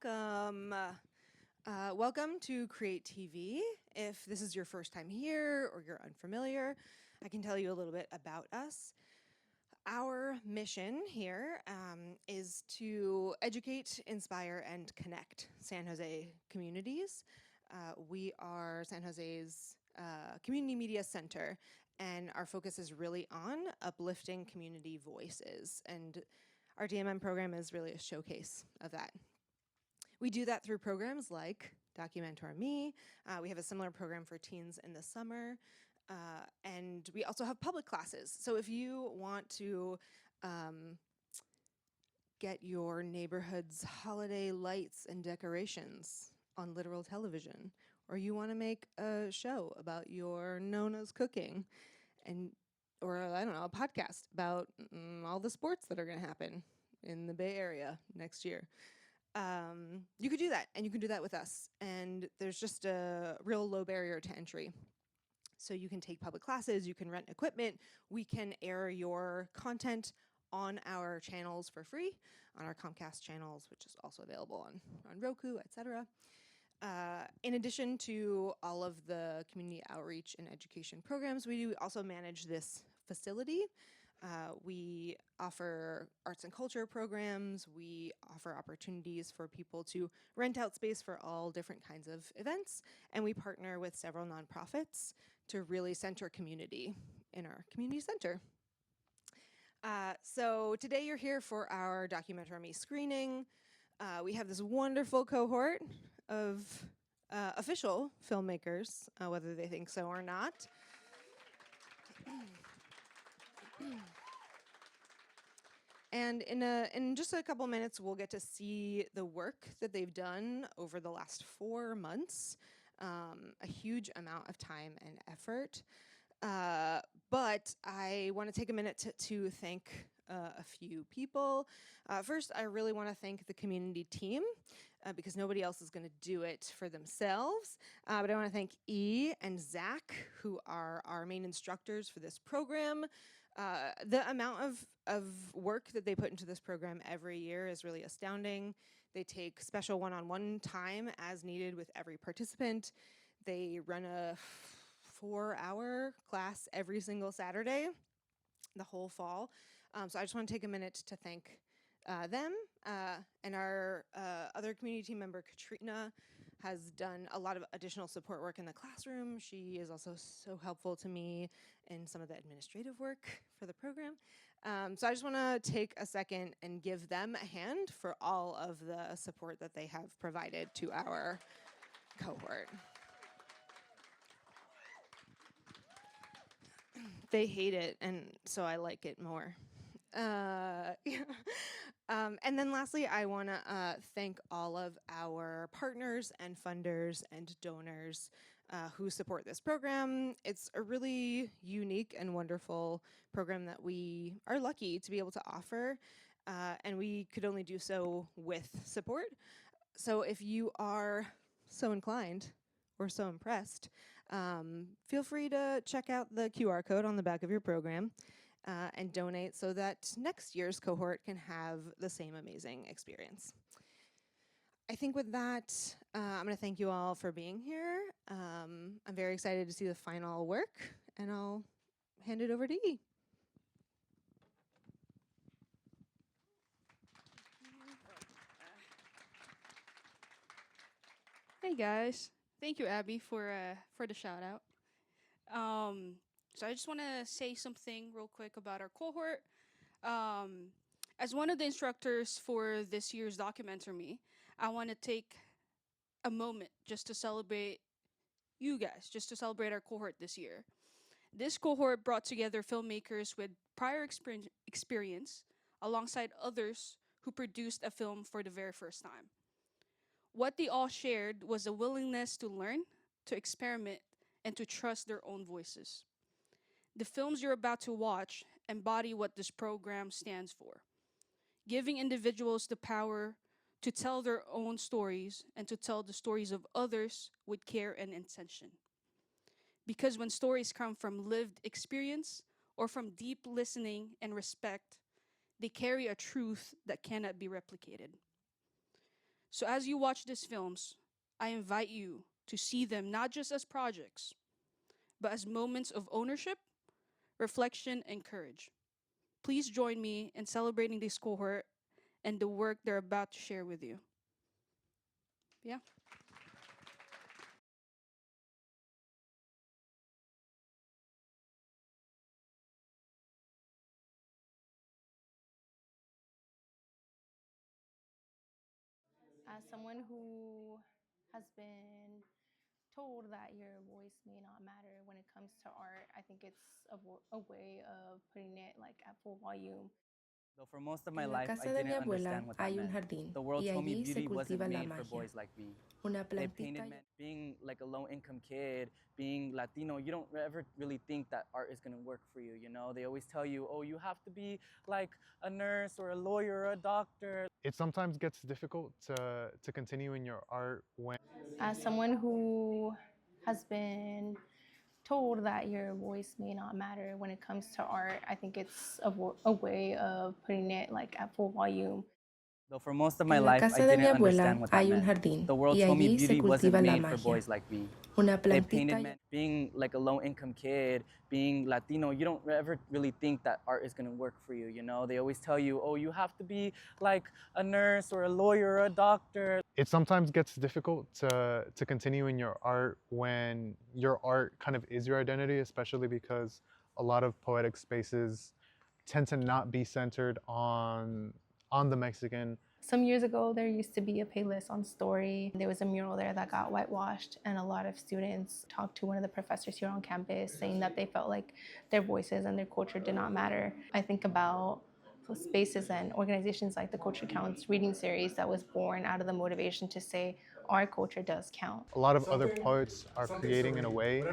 welcome. Welcome to CreaTV. If this is your first time here or you're unfamiliar, I can tell you a little bit about us. Our mission here is to educate, inspire, and connect San Jose communities. We are San Jose's community media center, and our focus is really on uplifting community voices. And our DMM program is really a showcase of that. We do that through programs like DocuMentorMe. We have a similar program for teens in the summer. And we also have public classes. So if you want to get your neighborhood's holiday lights and decorations on literal television, or you want to make a show about your Nona's cooking, or I don't know, a podcast about all the sports that are going to happen in the Bay Area next year. You could do that, and you can do that with us. And there's just a real low barrier to entry. So you can take public classes, you can rent equipment, we can air your content on our channels for free, on our Comcast channels, which is also available on Roku, etc. In addition to all of the community outreach and education programs, we do also manage this facility. We offer arts and culture programs. We offer opportunities for people to rent out space for all different kinds of events. And we partner with several nonprofits to really center community in our community center. So today you're here for our DocuMentorMe Screening. We have this wonderful cohort of official filmmakers, whether they think so or not. And in just a couple minutes, we'll get to see the work that they've done over the last 4 months, a huge amount of time and effort. But I want to take a minute to thank a few people. First, I really want to thank the community team because nobody else is going to do it for themselves. But I want to thank E and Zach, who are our main instructors for this program. The amount of work that they put into this program every year is really astounding. They take special one-on-one time as needed with every participant. They run a 4-hour class every single Saturday, the whole fall. So I just want to take a minute to thank them. And our other community team member, Katrina, has done a lot of additional support work in the classroom. She is also so helpful to me in some of the administrative work for the program. So I just want to take a second and give them a hand for all of the support that they have provided to our cohort. They hate it, and so I like it more. And then lastly, I want to thank all of our partners and funders and donors who support this program. It's a really unique and wonderful program that we are lucky to be able to offer, and we could only do so with support. So if you are so inclined or so impressed, feel free to check out the QR code on the back of your program and donate so that next year's cohort can have the same amazing experience. I think with that, I'm going to thank you all for being here. I'm very excited to see the final work, and I'll hand it over to E. Hey guys, thank you Abby for the shout out. So I just want to say something real quick about our cohort. As one of the instructors for this year's DocuMentorMe, I want to take a moment just to celebrate you guys, just to celebrate our cohort this year. This cohort brought together filmmakers with prior experience alongside others who produced a film for the very first time. What they all shared was a willingness to learn, to experiment, and to trust their own voices. The films you're about to watch embody what this program stands for, giving individuals the power to tell their own stories and to tell the stories of others with care and intention. Because when stories come from lived experience or from deep listening and respect, they carry a truth that cannot be replicated. So as you watch these films, I invite you to see them not just as projects, but as moments of ownership, reflection, and courage. Please join me in celebrating this cohort and the work they're about to share with you. Yeah. As someone who has been told that your voice may not matter when it comes to art, I think it's a way of putting it like at full volume. Though for most of my En la life, I casa de mi didn't abuela understand what that hay un meant. jardín The world y told me allí se beauty wasn't cultiva la made for magia. boys like me. Una They plantita. painted men being like a low-income kid, being Latino. You don't ever really think that art is gonna work for you. You know, they always tell you, oh, you have to be like a nurse or a lawyer or a doctor. It sometimes gets difficult to continue in your art when As someone who has been told that your voice may not matter when it comes to art, I think it's a way of putting it like at full volume. Though for most of my En la life, I casa de mi didn't abuela understand what that hay un meant. jardín The world y told me allí se beauty wasn't cultiva la made for magia. boys like me. Una They plantita. painted men being like a low-income kid, being Latino. You don't ever really think that art is gonna work for you. You know, they always tell you, oh, you have to be like a nurse or a lawyer or a doctor. it sometimes gets difficult to continue in your art when your art kind of is your identity, especially because a lot of poetic spaces tend to not be centered on the Mexican. Some years ago, there used to be a playlist on Story. There was a mural there that got whitewashed, and a lot of students talked to one of the professors here on campus saying that they felt like their voices and their culture did not matter. I think about spaces and organizations like the Culture Counts reading series that was born out of the motivation to say our culture does count. A lot of other poets are creating in a way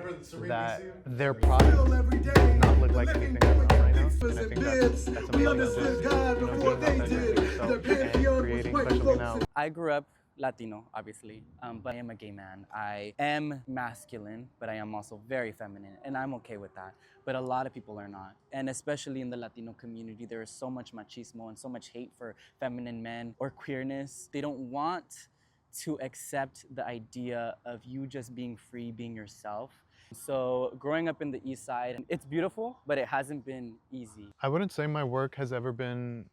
that their product does not look like anything that's out right now. And I think that's amazing to just, being authentic to yourself and creating, especially now. I grew up Latino, obviously, but I am a gay man. I am masculine, but I am also very feminine, and I'm okay with that. But a lot of people are not. And especially in the Latino community, there is so much machismo and so much hate for feminine men or queerness. They don't want to accept the idea of you just being free, being yourself. So growing up in the East Side, it's beautiful, but it hasn't been easy. I wouldn't say my work has ever been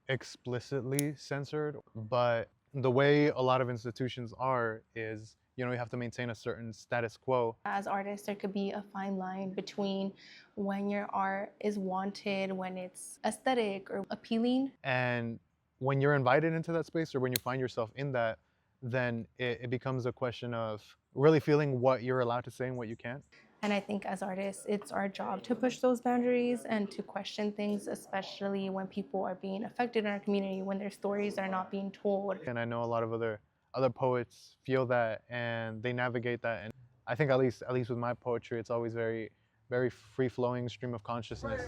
explicitly censored, but the way a lot of institutions are is, you have to maintain a certain status quo. As artists, there could be a fine line between when your art is wanted, when it's aesthetic or appealing. And when you're invited into that space or when you find yourself in that, then it becomes a question of really feeling what you're allowed to say and what you can't. And I think as artists, it's our job to push those boundaries and to question things, especially when people are being affected in our community, when their stories are not being told. And I know a lot of other poets feel that and they navigate that. And I think at least with my poetry, it's always very, very free flowing stream of consciousness.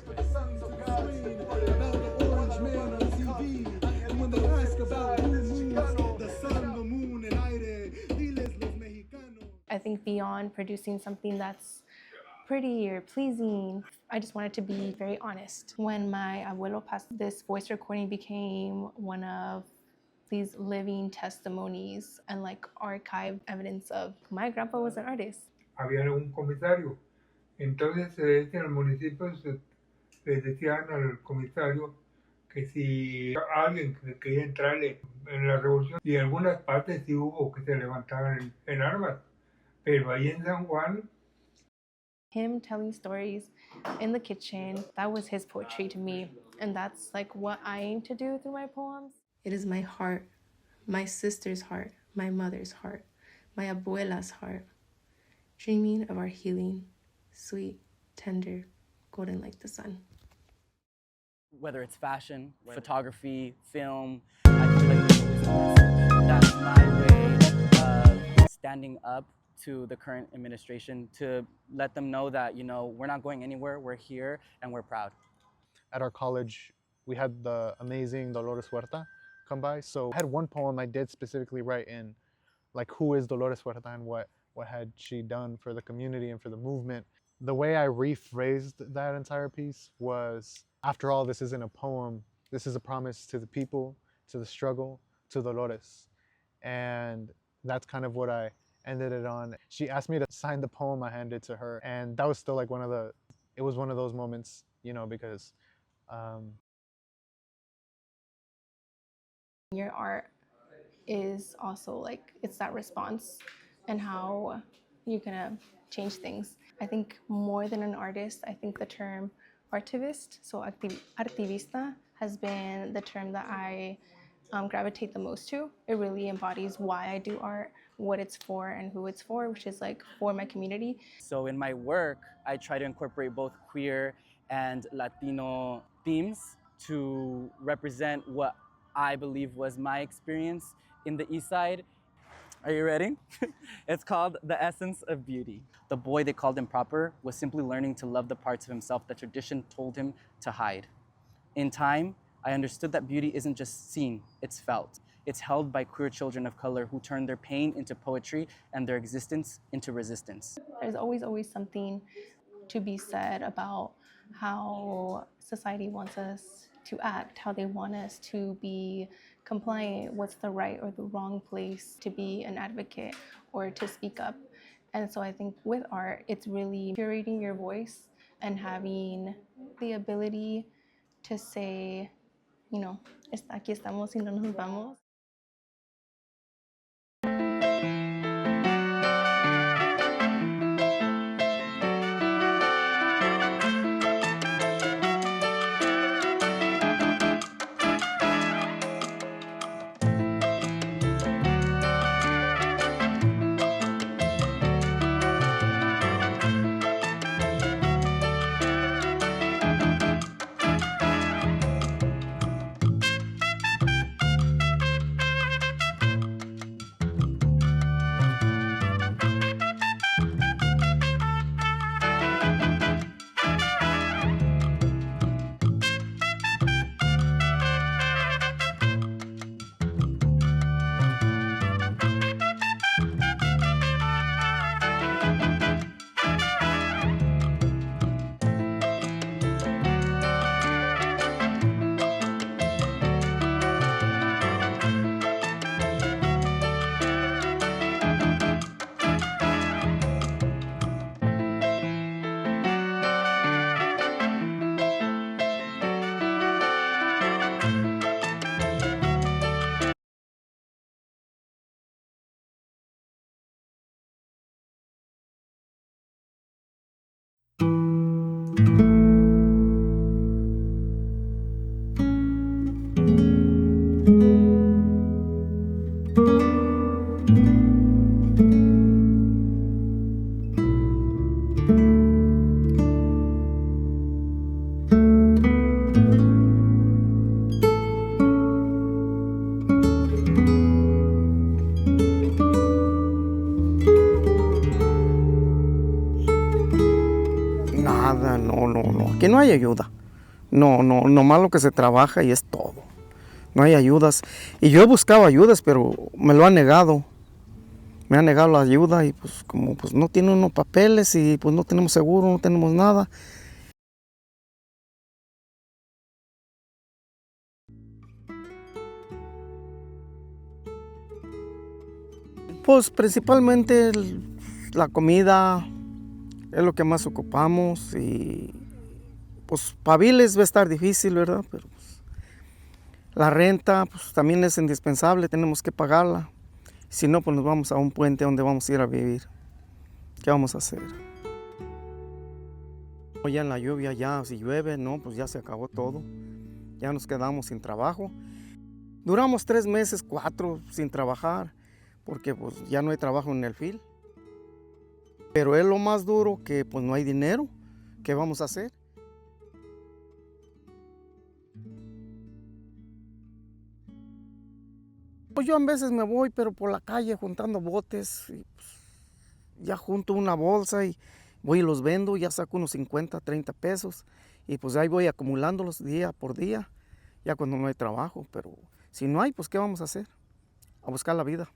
I think beyond producing something that's pretty or pleasing, I just wanted to be very honest. When my abuelo passed, this voice recording became one of these living testimonies and like archived evidence of my grandpa was an artist. Había un comisario. Entonces, en el municipio le decían al comisario que si alguien que quería entrarle en la revolución, y en algunas partes sí hubo que se levantaban en armas, pero ahí en San Juan. Him telling stories in the kitchen, that was his poetry to me. And that's like what I aim to do through my poems. It is my heart, my sister's heart, my mother's heart, my abuela's heart, dreaming of our healing, sweet, tender, golden like the sun. Whether it's fashion, photography, film, I feel like there's always a message. That's my way of standing up to the current administration to let them know that, we're not going anywhere, we're here, and we're proud. At our college, we had the amazing Dolores Huerta come by. So I had one poem I did specifically write in, like, who is Dolores Huerta and what had she done for the community and for the movement. The way I rephrased that entire piece was, after all, this isn't a poem. This is a promise to the people, to the struggle, to Dolores. and that's kind of what I ended it on. She asked me to sign the poem I handed to her, and that was still like it was one of those moments, you know, because your art is also like, it's that response and how you're gonna change things. I think more than an artist, I think the term artivist, so artivista, has been the term that I gravitate the most to. It really embodies why I do art, what it's for, and who it's for, which is like for my community. So in my work, I try to incorporate both queer and Latino themes to represent what I believe was my experience in the East Side. Are you ready? It's called The Essence of Beauty. The boy they called improper was simply learning to love the parts of himself that tradition told him to hide. In time, I understood that beauty isn't just seen, it's felt. It's held by queer children of color who turn their pain into poetry and their existence into resistance. There's always something to be said about how society wants us to act, how they want us to be compliant, what's the right or the wrong place to be an advocate or to speak up. And so I think with art, it's really curating your voice and having the ability to say, you know, aquí estamos y no nos vamos. Nada, no. Aquí no hay ayuda. No, nomás lo que se trabaja y es todo. No hay ayudas. Y yo he buscado ayudas, pero me lo han negado. Me han negado la ayuda y pues como pues no tiene unos papeles y pues no tenemos seguro, no tenemos nada. Pues principalmente la comida es lo que más ocupamos y pues para biles va a estar difícil, ¿verdad? Pero pues, la renta pues también es indispensable, tenemos que pagarla. Si no, pues nos vamos a un puente donde vamos a ir a vivir. ¿Qué vamos a hacer? Ya en la lluvia, ya si llueve, no, pues ya se acabó todo. Ya nos quedamos sin trabajo. Duramos 3 meses, 4 sin trabajar, porque pues ya no hay trabajo en el fil. Pero es lo más duro que pues no hay dinero. ¿Qué vamos a hacer? Pues yo a veces me voy, pero por la calle juntando botes. Y, pues, ya junto una bolsa y voy y los vendo, ya saco unos 50, 30 pesos. Y pues ahí voy acumulándolos día por día, ya cuando no hay trabajo. Pero si no hay, pues ¿qué vamos a hacer? A buscar la vida.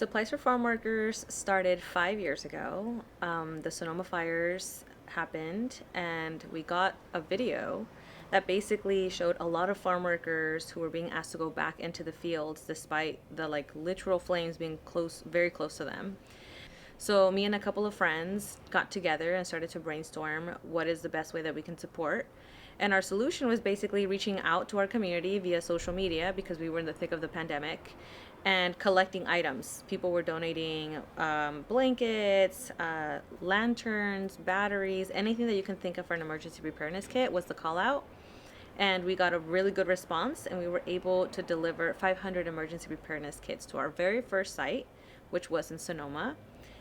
Supplies for Farm Workers started 5 years ago. The Sonoma fires happened, and we got a video that basically showed a lot of farm workers who were being asked to go back into the fields despite the literal flames being very close to them. So me and a couple of friends got together and started to brainstorm what is the best way that we can support. And our solution was basically reaching out to our community via social media, because we were in the thick of the pandemic, and collecting items. People were donating blankets, lanterns, batteries, anything that you can think of for an emergency preparedness kit was the call out. And we got a really good response, and we were able to deliver 500 emergency preparedness kits to our very first site, which was in Sonoma.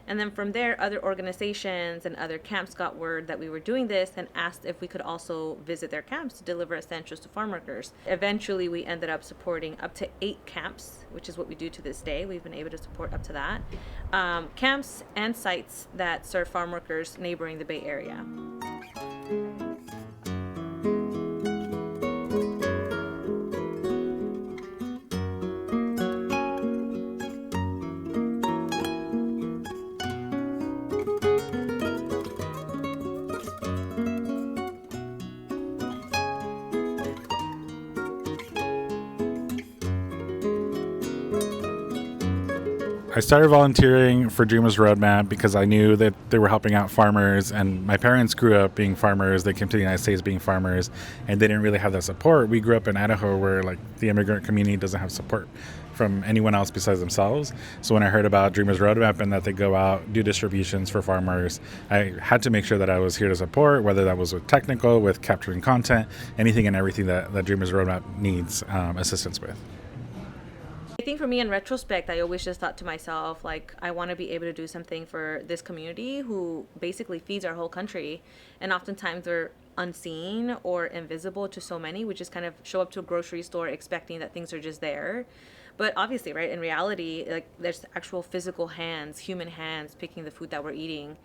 And then from there, other organizations and other camps got word that we were doing this and asked if we could also visit their camps to deliver essentials to farm workers. Eventually, we ended up supporting up to 8 camps, which is what we do to this day. We've been able to support up to that. Camps and sites that serve farm workers neighboring the Bay Area. I started volunteering for Dreamers Roadmap because I knew that they were helping out farmers, and my parents grew up being farmers. They came to the United States being farmers, and they didn't really have that support. We grew up in Idaho, where the immigrant community doesn't have support from anyone else besides themselves. So when I heard about Dreamers Roadmap and that they go out, do distributions for farmers, I had to make sure that I was here to support, whether that was with technical, with capturing content, anything and everything that Dreamers Roadmap needs assistance with. I think for me, in retrospect, I always just thought to myself, I want to be able to do something for this community who basically feeds our whole country. And oftentimes they're unseen or invisible to so many. We just kind of show up to a grocery store expecting that things are just there. But obviously, right, in reality, there's actual physical hands, human hands, picking the food that we're eating.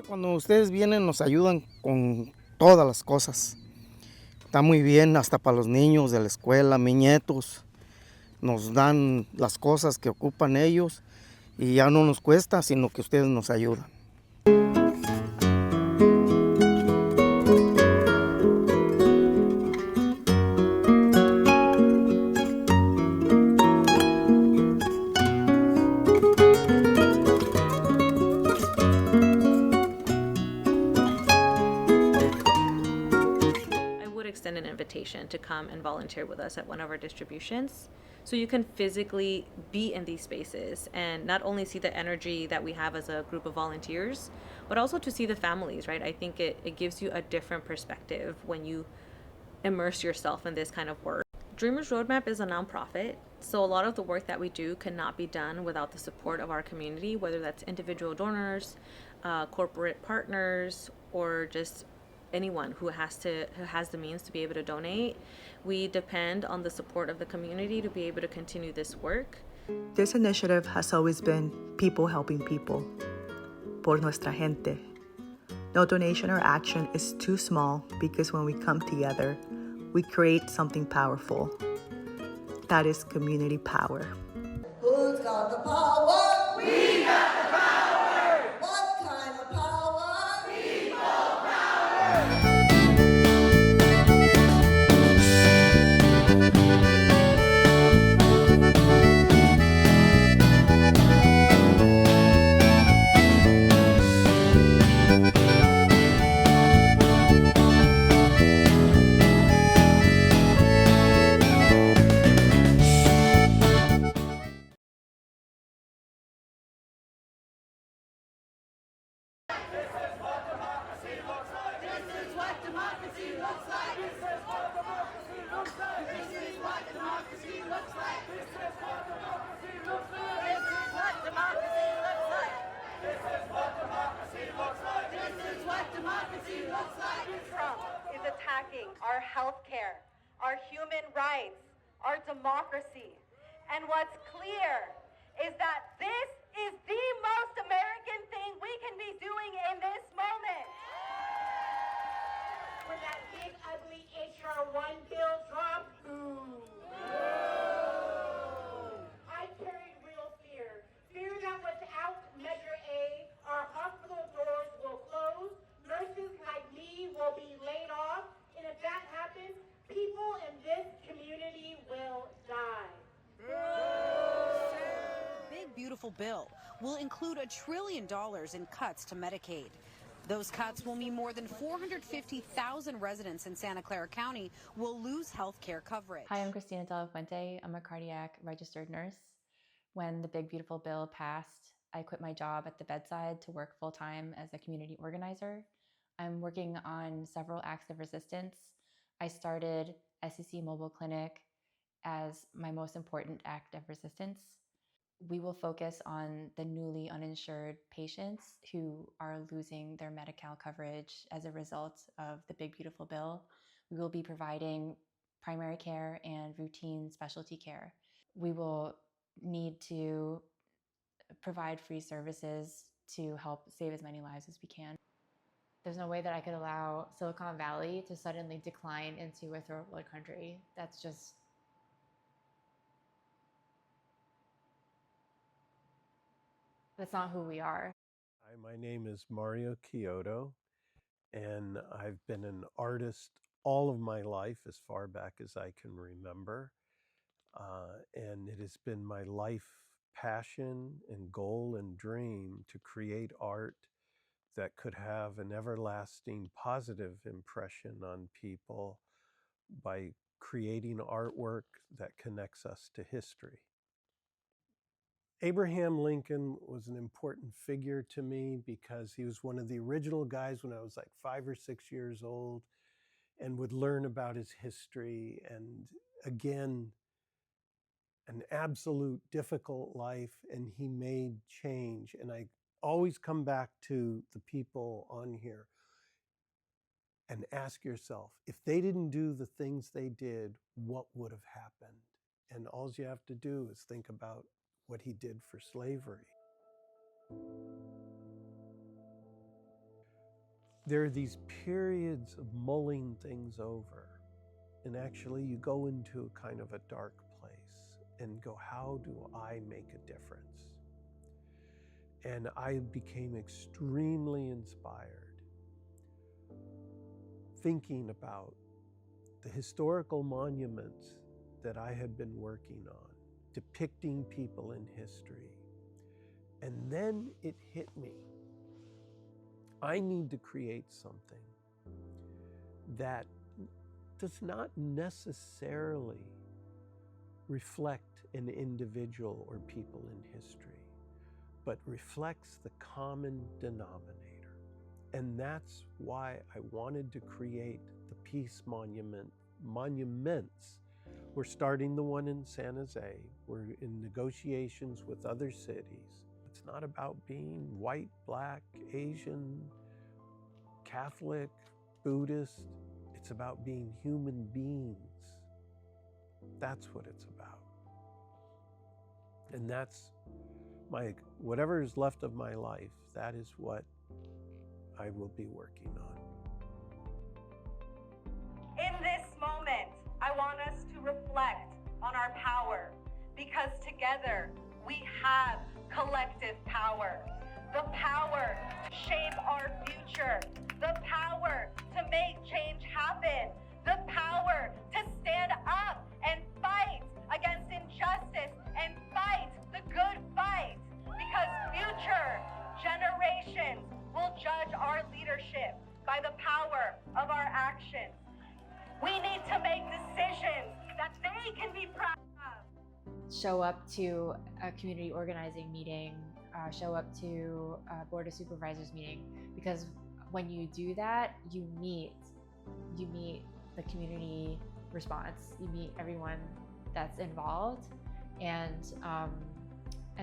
Cuando ustedes vienen nos ayudan con todas las cosas. Está muy bien hasta para los niños de la escuela, mis nietos. Nos dan las cosas que ocupan ellos y ya no nos cuesta, sino que ustedes nos ayudan. Extend an invitation to come and volunteer with us at one of our distributions, so you can physically be in these spaces and not only see the energy that we have as a group of volunteers, but also to see the families, right? I think it gives you a different perspective when you immerse yourself in this kind of work. Dreamers Roadmap is a nonprofit, so a lot of the work that we do cannot be done without the support of our community, whether that's individual donors, corporate partners, or just anyone who has the means to be able to donate. We depend on the support of the community to be able to continue this work. This initiative has always been people helping people, por nuestra gente. No donation or action is too small, because when we come together, we create something powerful. That is community power. Who's got the power? We got the power! What kind of power? People power! Our healthcare, our human rights, our democracy, And what's clear is that this is the most American thing we can be doing in this moment. When that big, ugly HR 1 bill dropped, I carried real fear. Fear that without Measure A, our hospital doors will close, nurses like me will be laid off, and if that happens, people in this community will die. Big Beautiful Bill will include $1 trillion in cuts to Medicaid. Those cuts will mean more than 450,000 residents in Santa Clara County will lose health care coverage. Hi, I'm Christina De La Fuente. I'm a cardiac registered nurse. When the Big Beautiful Bill passed, I quit my job at the bedside to work full-time as a community organizer. I'm working on several acts of resistance. I started SCC Mobile Clinic as my most important act of resistance. We will focus on the newly uninsured patients who are losing their Medi-Cal coverage as a result of the Big Beautiful Bill. We will be providing primary care and routine specialty care. We will need to provide free services to help save as many lives as we can. There's no way that I could allow Silicon Valley to suddenly decline into a third world country. That's not who we are. Hi, my name is Mario Chiodo, and I've been an artist all of my life, as far back as I can remember. And it has been my life passion and goal and dream to create art that could have an everlasting positive impression on people by creating artwork that connects us to history. Abraham Lincoln was an important figure to me because he was one of the original guys when I was like 5 or 6 years old and would learn about his history. And again, an absolute difficult life, and he made change. And I always come back to the people on here and ask yourself, if they didn't do the things they did, what would have happened? And all you have to do is think about what he did for slavery. There are these periods of mulling things over, and actually you go into a kind of a dark place and go, how do I make a difference? And I became extremely inspired thinking about the historical monuments that I had been working on, depicting people in history. And then it hit me. I need to create something that does not necessarily reflect an individual or people in history, but reflects the common denominator. And that's why I wanted to create the peace monuments. We're starting the one in San Jose. We're in negotiations with other cities. It's not about being white, black, Asian, Catholic, Buddhist. It's about being human beings. That's what it's about. And that's whatever is left of my life, that is what I will be working on. In this moment, I want us to reflect on our power, because together we have collective power. The power to shape our future. The power to make change happen. The power to stand up and fight against injustice and fight the good fight. Because future generations will judge our leadership by the power of our actions. We need to make decisions that they can be proud of. Show up to a community organizing meeting, show up to a board of supervisors meeting, because when you do that, you meet the community response, you meet everyone that's involved, and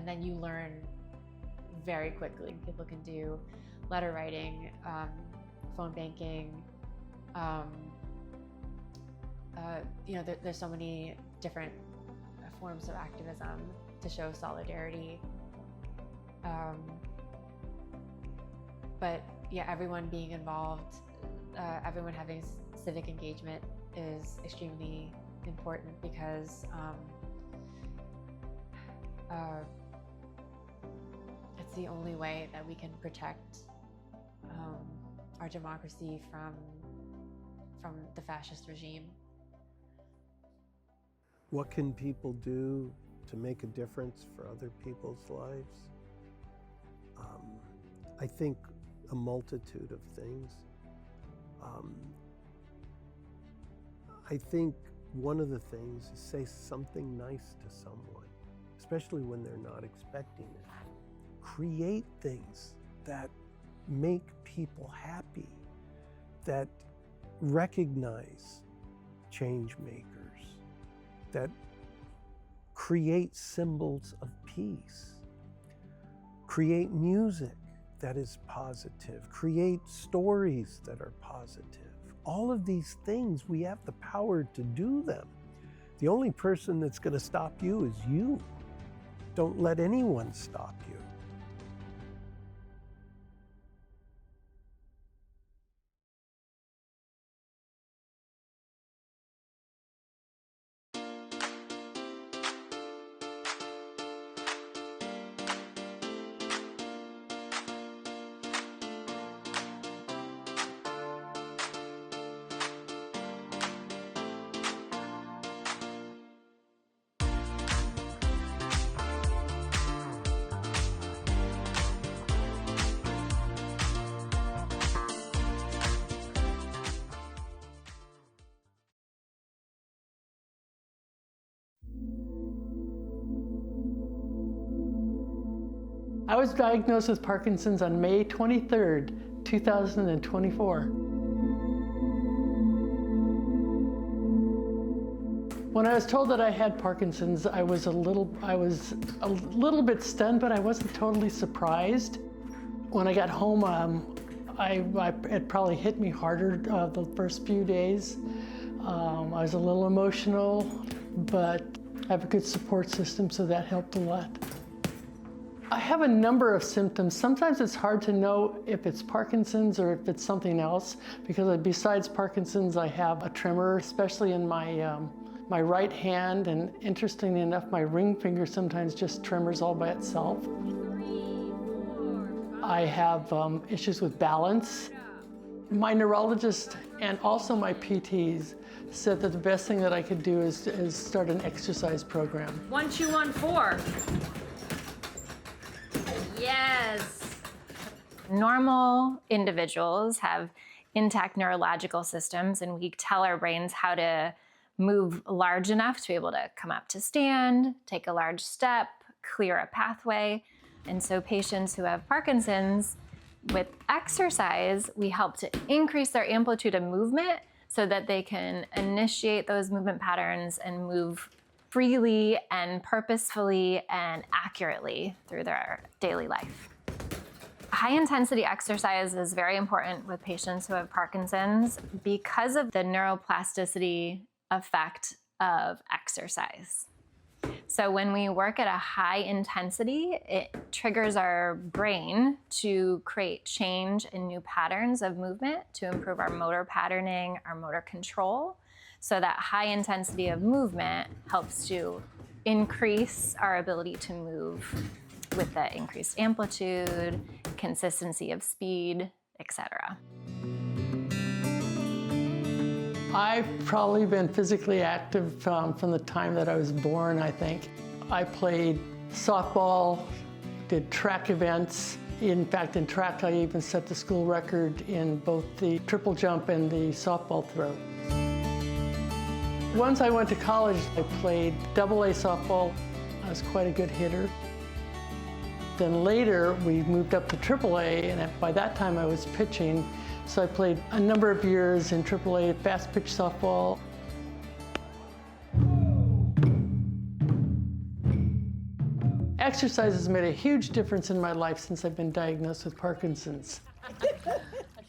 then you learn very quickly. People can do letter writing, phone banking. There's so many different forms of activism to show solidarity. But yeah, everyone being involved, everyone having civic engagement is extremely important because it's the only way that we can protect our democracy from the fascist regime. What can people do to make a difference for other people's lives? I think a multitude of things. I think one of the things is say something nice to someone, especially when they're not expecting it. Create things that make people happy, that recognize change makers, that create symbols of peace, create music that is positive, create stories that are positive. All of these things, we have the power to do them. The only person that's going to stop you is you. Don't let anyone stop you. I was diagnosed with Parkinson's on May 23rd, 2024. When I was told that I had Parkinson's, I was a little bit stunned, but I wasn't totally surprised. When I got home, it probably hit me harder the first few days. I was a little emotional, but I have a good support system, so that helped a lot. I have a number of symptoms. Sometimes it's hard to know if it's Parkinson's or if it's something else, because besides Parkinson's, I have a tremor, especially in my right hand, and interestingly enough, my ring finger sometimes just tremors all by itself. I have issues with balance. My neurologist and also my PTs said that the best thing that I could do is start an exercise program. 1, 2, 1, 4. Yes. Normal individuals have intact neurological systems, and we tell our brains how to move large enough to be able to come up to stand, take a large step, clear a pathway. And so patients who have Parkinson's, with exercise, we help to increase their amplitude of movement so that they can initiate those movement patterns and move freely and purposefully and accurately through their daily life. High intensity exercise is very important with patients who have Parkinson's because of the neuroplasticity effect of exercise. So when we work at a high intensity, it triggers our brain to create change in new patterns of movement to improve our motor patterning, our motor control. So that high intensity of movement helps to increase our ability to move with the increased amplitude, consistency of speed, etc. I've probably been physically active from the time that I was born, I think. I played softball, did track events. In fact, in track, I even set the school record in both the triple jump and the softball throw. Once I went to college, I played AA softball. I was quite a good hitter. Then later, we moved up to AAA, and by that time I was pitching. So I played a number of years in AAA fast pitch softball. Exercise has made a huge difference in my life since I've been diagnosed with Parkinson's.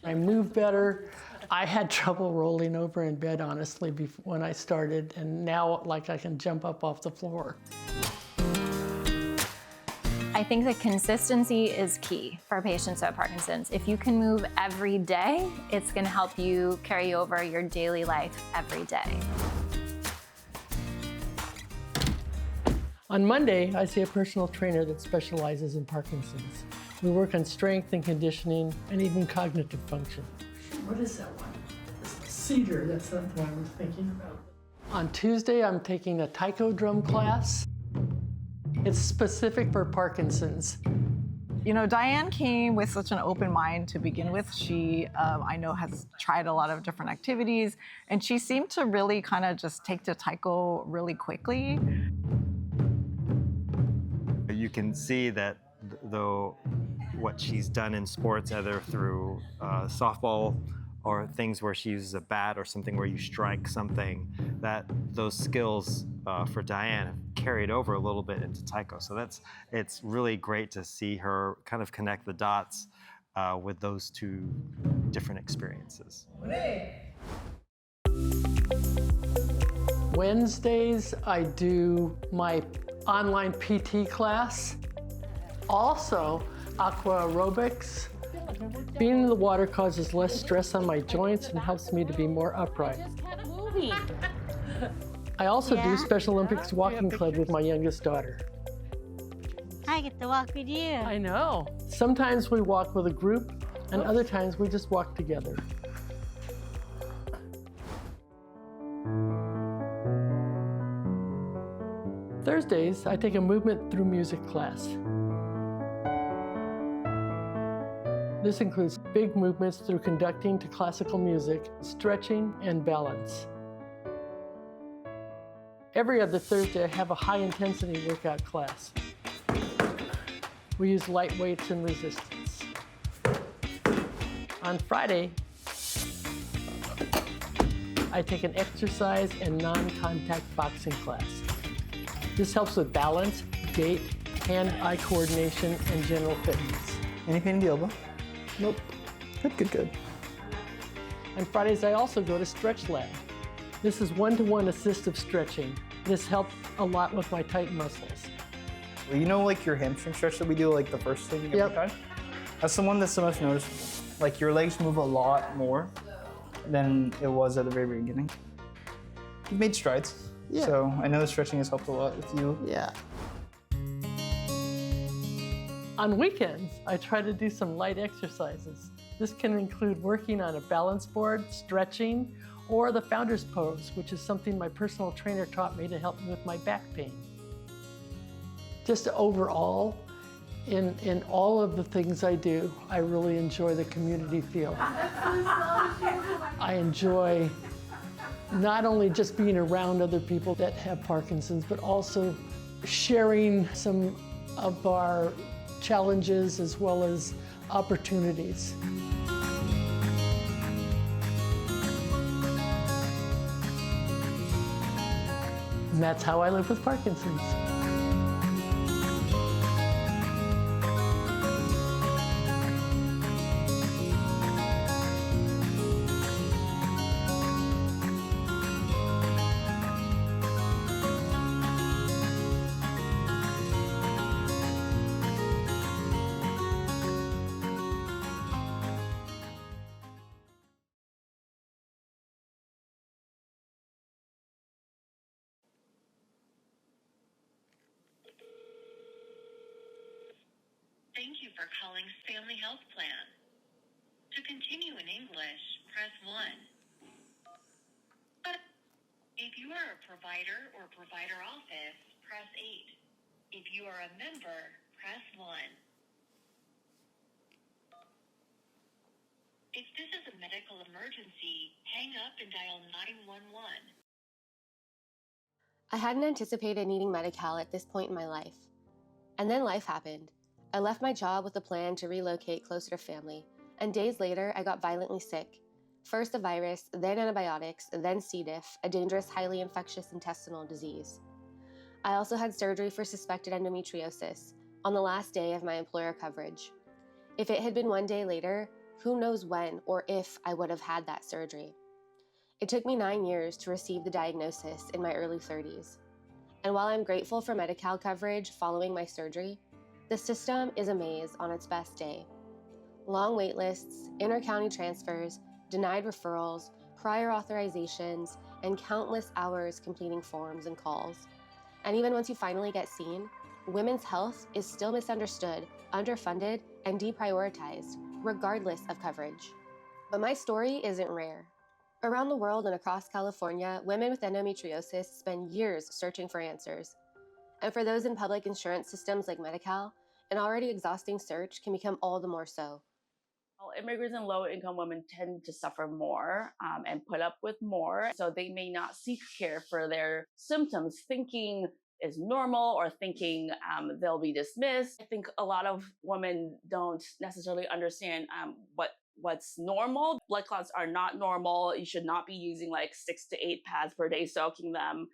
I move better, I had trouble rolling over in bed, honestly, when I started, and now like I can jump up off the floor. I think that consistency is key for patients with Parkinson's. If you can move every day, it's going to help you carry over your daily life every day. On Monday, I see a personal trainer that specializes in Parkinson's. We work on strength and conditioning and even cognitive function. What is that one? Cedar, that's not the one I was thinking about. On Tuesday, I'm taking a taiko drum class. It's specific for Parkinson's. You know, Diane came with such an open mind to begin with. She, I know, has tried a lot of different activities, and she seemed to really kind of just take to taiko really quickly. You can see that though what she's done in sports, either through softball or things where she uses a bat or something where you strike something, that those skills for Diane have carried over a little bit into taiko. So it's really great to see her kind of connect the dots with those two different experiences. Wednesdays, I do my online PT class. Also, aqua aerobics. Being in the water causes less stress on my joints and helps me to be more upright. I also do Special Olympics Walking Club with my youngest daughter. I get to walk with you. I know. Sometimes we walk with a group, and other times we just walk together. Thursdays, I take a movement through music class. This includes big movements through conducting to classical music, stretching, and balance. Every other Thursday, I have a high-intensity workout class. We use light weights and resistance. On Friday, I take an exercise and non-contact boxing class. This helps with balance, gait, hand-eye coordination, and general fitness. Any pain in the elbow? Nope. Good. On Fridays, I also go to Stretch Lab. This is one-to-one assistive stretching. This helped a lot with my tight muscles. Well, you know, like your hamstring stretch that we do, like the first thing every time? That's the one that's the most noticeable. Like your legs move a lot more than it was at the very beginning. You've made strides. Yeah. So I know the stretching has helped a lot with you. Yeah. On weekends, I try to do some light exercises. This can include working on a balance board, stretching, or the founder's pose, which is something my personal trainer taught me to help me with my back pain. Just overall, in all of the things I do, I really enjoy the community feel. I enjoy not only just being around other people that have Parkinson's, but also sharing some of our challenges as well as opportunities. And that's how I live with Parkinson's. Thank you for calling Family Health Plan. To continue in English, press 1. If you are a provider or provider office, press 8. If you are a member, press 1. If this is a medical emergency, hang up and dial 911. I hadn't anticipated needing Medi-Cal at this point in my life. And then life happened. I left my job with a plan to relocate closer to family, and days later I got violently sick. First a virus, then antibiotics, then C. diff, a dangerous, highly infectious intestinal disease. I also had surgery for suspected endometriosis on the last day of my employer coverage. If it had been one day later, who knows when or if I would have had that surgery. It took me 9 years to receive the diagnosis in my early 30s. And while I'm grateful for Medi-Cal coverage following my surgery, the system is a maze on its best day. Long wait lists, inter-county transfers, denied referrals, prior authorizations, and countless hours completing forms and calls. And even once you finally get seen, women's health is still misunderstood, underfunded, and deprioritized, regardless of coverage. But my story isn't rare. Around the world and across California, women with endometriosis spend years searching for answers. And for those in public insurance systems like Medi-Cal, an already exhausting search can become all the more so. Immigrants and low-income women tend to suffer more and put up with more, so they may not seek care for their symptoms, thinking is normal or thinking they'll be dismissed. I think a lot of women don't necessarily understand what's normal. Blood clots are not normal. You should not be using like 6 to 8 pads per day, soaking them.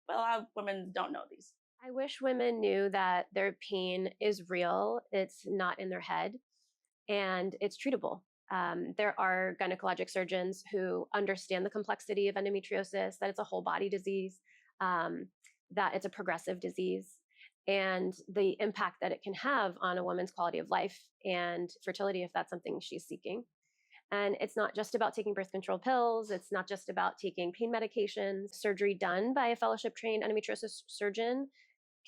But a lot of women don't know these. I wish women knew that their pain is real, it's not in their head, and it's treatable. There are gynecologic surgeons who understand the complexity of endometriosis, that it's a whole body disease, that it's a progressive disease, and the impact that it can have on a woman's quality of life and fertility if that's something she's seeking. And it's not just about taking birth control pills. It's not just about taking pain medications. Surgery done by a fellowship-trained endometriosis surgeon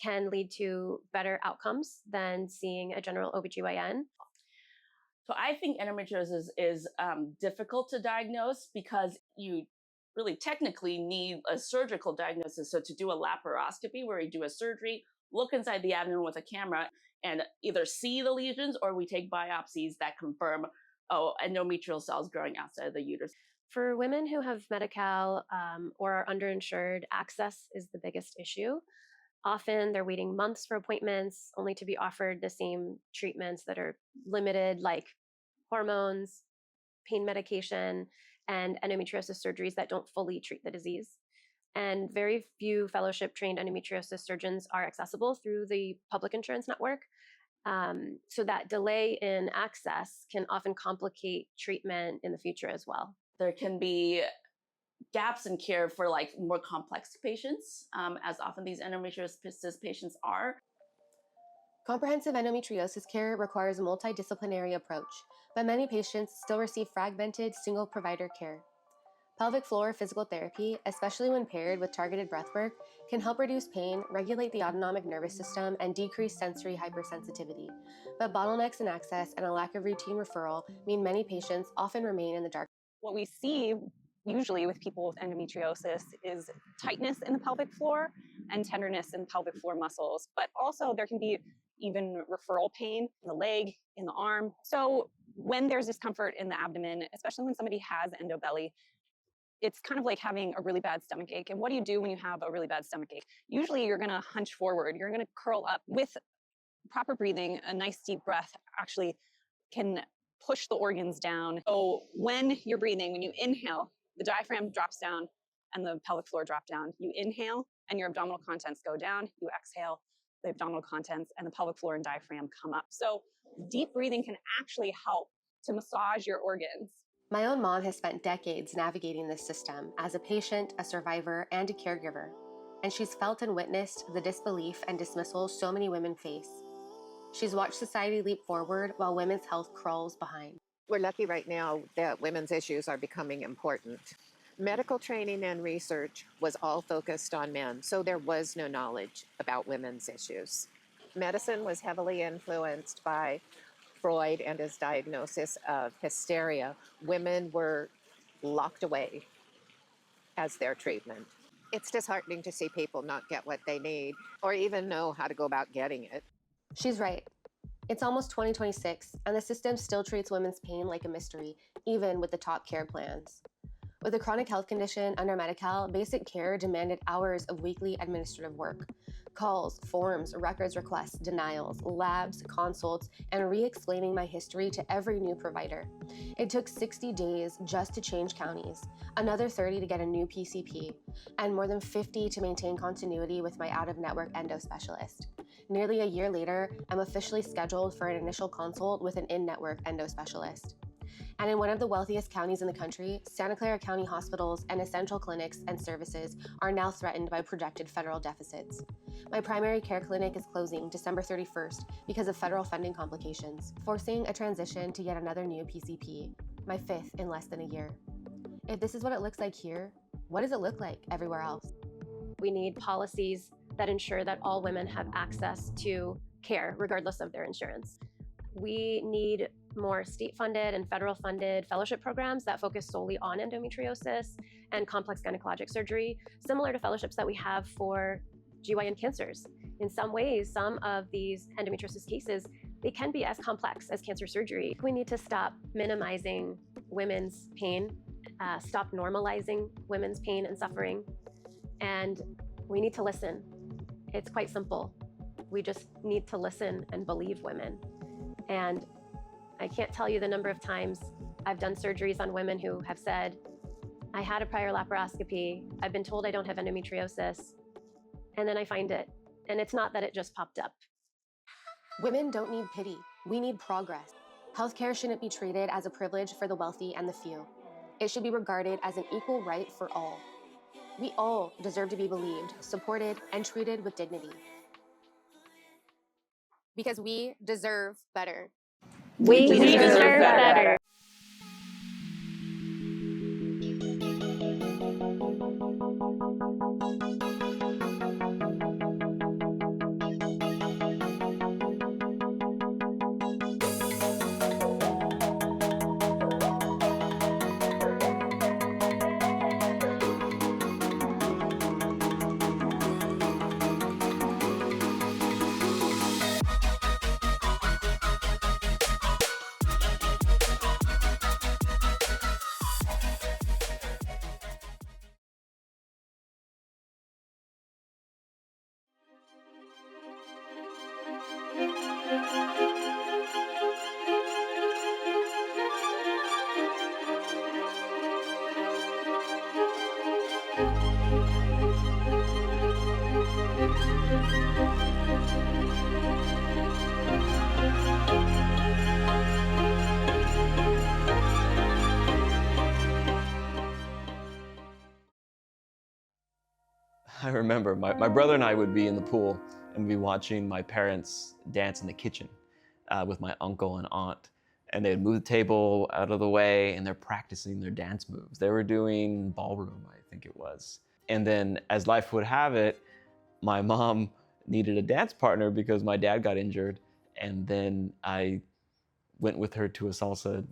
can lead to better outcomes than seeing a general OBGYN. So I think endometriosis is difficult to diagnose because you really technically need a surgical diagnosis. So to do a laparoscopy where we do a surgery, look inside the abdomen with a camera and either see the lesions or we take biopsies that confirm, oh, endometrial cells growing outside of the uterus. For women who have Medi-Cal or are underinsured, access is the biggest issue. Often they're waiting months for appointments only to be offered the same treatments that are limited, like hormones, pain medication, and endometriosis surgeries that don't fully treat the disease. And very few fellowship-trained endometriosis surgeons are accessible through the public insurance network. So that delay in access can often complicate treatment in the future as well. There can be gaps in care for like more complex patients, as often these endometriosis patients are. Comprehensive endometriosis care requires a multidisciplinary approach, but many patients still receive fragmented single provider care. Pelvic floor physical therapy, especially when paired with targeted breathwork, can help reduce pain, regulate the autonomic nervous system, and decrease sensory hypersensitivity. But bottlenecks in access and a lack of routine referral mean many patients often remain in the dark. What we see usually with people with endometriosis is tightness in the pelvic floor and tenderness in pelvic floor muscles, but also there can be even referral pain in the leg, in the arm. So when there's discomfort in the abdomen, especially when somebody has endobelly, it's kind of like having a really bad stomach ache. And what do you do when you have a really bad stomach ache? Usually you're gonna hunch forward, you're gonna curl up. With proper breathing, a nice deep breath actually can push the organs down. So when you're breathing, when you inhale, the diaphragm drops down and the pelvic floor drop down. You inhale and your abdominal contents go down. You exhale, the abdominal contents and the pelvic floor and diaphragm come up. So deep breathing can actually help to massage your organs. My own mom has spent decades navigating this system as a patient, a survivor, and a caregiver, and she's felt and witnessed the disbelief and dismissal so many women face. She's watched society leap forward while women's health crawls behind. We're lucky right now that women's issues are becoming important. Medical training and research was all focused on men, so there was no knowledge about women's issues. Medicine was heavily influenced by Freud and his diagnosis of hysteria. Women were locked away as their treatment. It's disheartening to see people not get what they need or even know how to go about getting it. She's right. It's almost 2026, and the system still treats women's pain like a mystery, even with the top care plans. With a chronic health condition under Medi-Cal, basic care demanded hours of weekly administrative work. Calls, forms, records requests, denials, labs, consults, and re-explaining my history to every new provider. It took 60 days just to change counties, another 30 to get a new PCP, and more than 50 to maintain continuity with my out-of-network endo specialist. Nearly a year later, I'm officially scheduled for an initial consult with an in-network endo specialist. And in one of the wealthiest counties in the country, Santa Clara County hospitals and essential clinics and services are now threatened by projected federal deficits. My primary care clinic is closing December 31st because of federal funding complications, forcing a transition to yet another new PCP, my 5th in less than a year. If this is what it looks like here, what does it look like everywhere else? We need policies that ensure that all women have access to care, regardless of their insurance. We need more state-funded and federal-funded fellowship programs that focus solely on endometriosis and complex gynecologic surgery, similar to fellowships that we have for GYN cancers. In some ways, some of these endometriosis cases, they can be as complex as cancer surgery. We need to stop minimizing women's pain, stop normalizing women's pain and suffering, and we need to listen. It's quite simple. We just need to listen and believe women. And I can't tell you the number of times I've done surgeries on women who have said, I had a prior laparoscopy, I've been told I don't have endometriosis, and then I find it. And it's not that it just popped up. Women don't need pity. We need progress. Healthcare shouldn't be treated as a privilege for the wealthy and the few. It should be regarded as an equal right for all. We all deserve to be believed, supported, and treated with dignity. Because we deserve better. We deserve better. I remember my brother and I would be in the pool and be watching my parents dance in the kitchen with my uncle and aunt. And they'd move the table out of the way and they're practicing their dance moves. They were doing ballroom, I think it was. And then as life would have it, my mom needed a dance partner because my dad got injured. And then I went with her to a salsa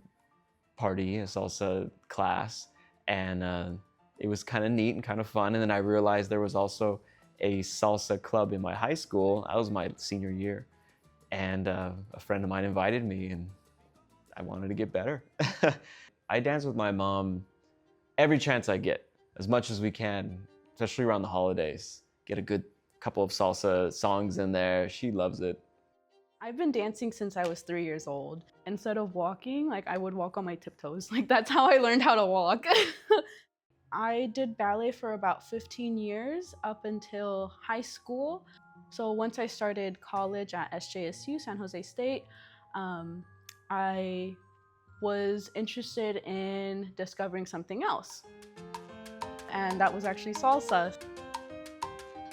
party, a salsa class. And it was kind of neat and kind of fun. And then I realized there was also a salsa club in my high school. That was my senior year. And a friend of mine invited me and I wanted to get better. I dance with my mom every chance I get, as much as we can, especially around the holidays. Get a good couple of salsa songs in there. She loves it. I've been dancing since I was 3 years old. Instead of walking, I would walk on my tiptoes. That's how I learned how to walk. I did ballet for about 15 years up until high school. So once I started college at SJSU, San Jose State, I was interested in discovering something else. And that was actually salsa.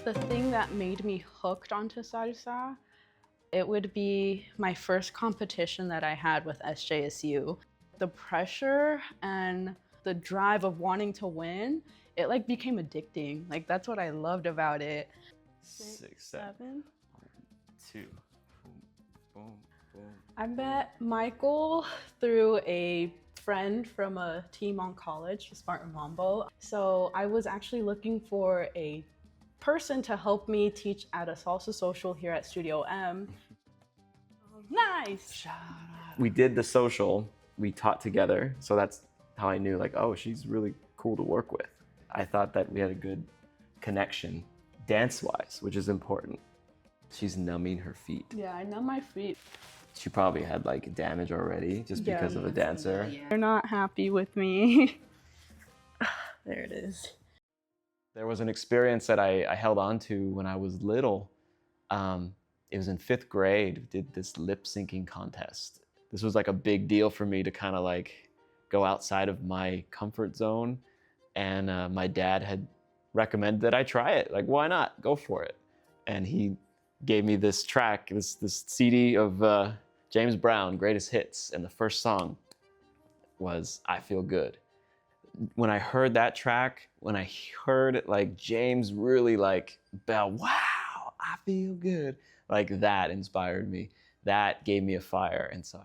The thing that made me hooked onto salsa, it would be my first competition that I had with SJSU. The pressure and the drive of wanting to win, it became addicting. That's what I loved about it. 6, 7, 2, boom, boom. I met Michael through a friend from a team on college, Spartan Mambo. So I was actually looking for a person to help me teach at a salsa social here at Studio M. Nice! We did the social, we taught together, so that's how I knew oh, she's really cool to work with. I thought that we had a good connection dance-wise, which is important. She's numbing her feet. Yeah, I numb my feet. She probably had damage already just because of a dancer. They're not happy with me. There it is. There was an experience that I held on to when I was little. It was in 5th grade. We did this lip syncing contest this was like a big deal for me to kind of like go outside of my comfort zone. And my dad had recommended that I try it. Like, why not? Go for it. And he gave me this track, this CD of James Brown, Greatest Hits. And the first song was I Feel Good. When I heard that track, when I heard like James really like bell, wow, I feel good. Like that inspired me. That gave me a fire. And so,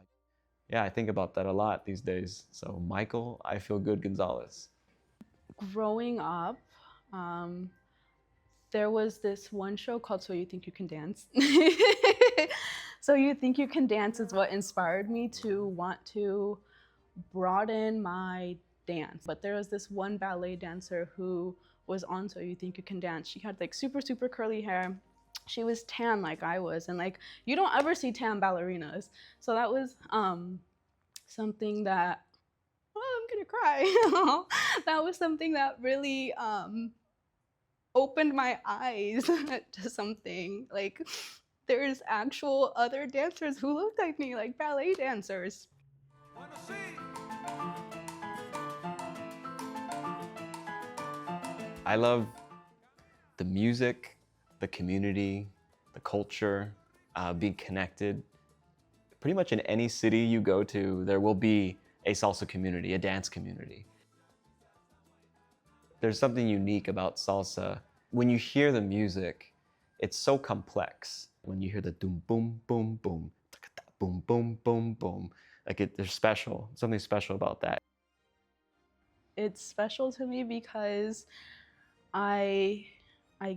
yeah, I think about that a lot these days. So Michael, I Feel Good Gonzalez. Growing up, there was this one show called So You Think You Can Dance. So You Think You Can Dance is what inspired me to want to broaden my dance. But there was this one ballet dancer who was on So You Think You Can Dance. She had like super, super curly hair. She was tan like I was, and like you don't ever see tan ballerinas. So that was something that, oh, I'm gonna cry. That was something that really opened my eyes to something. Like there's actual other dancers who look like me, like ballet dancers. I love the music, the community, the culture, being connected. Pretty much in any city you go to, there will be a salsa community, a dance community. There's something unique about salsa. When you hear the music, it's so complex. When you hear the doom, boom, boom, boom, boom, boom, boom, boom, like they're special, something special about that. It's special to me because I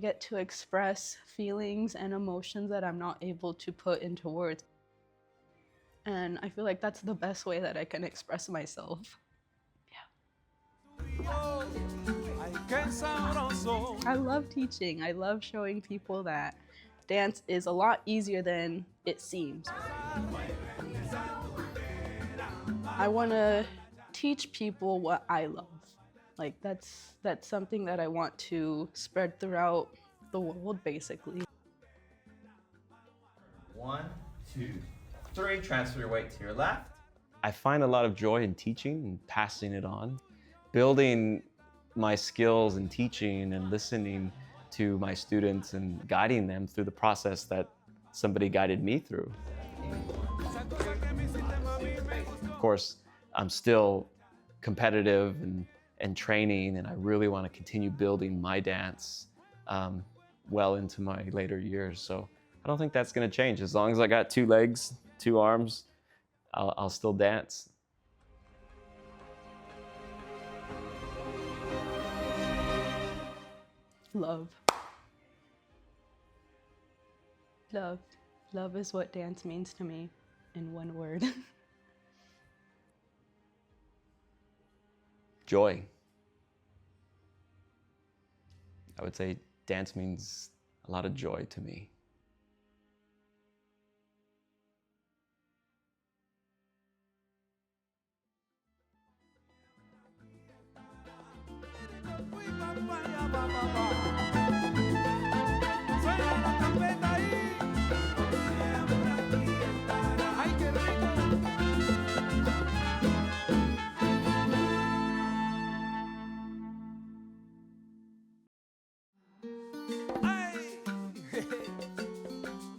get to express feelings and emotions that I'm not able to put into words. And I feel like that's the best way that I can express myself. Yeah. I love teaching. I love showing people that dance is a lot easier than it seems. I want to teach people what I love. Like that's something that I want to spread throughout the world, basically. 1, 2, 3, transfer your weight to your left. I find a lot of joy in teaching and passing it on. Building my skills in teaching and listening to my students and guiding them through the process that somebody guided me through. Of course, I'm still competitive and training, and I really want to continue building my dance well into my later years. So I don't think that's going to change. As long as I got 2 legs, 2 arms, I'll still dance. Love. Love. Love is what dance means to me in one word. Joy. I would say dance means a lot of joy to me.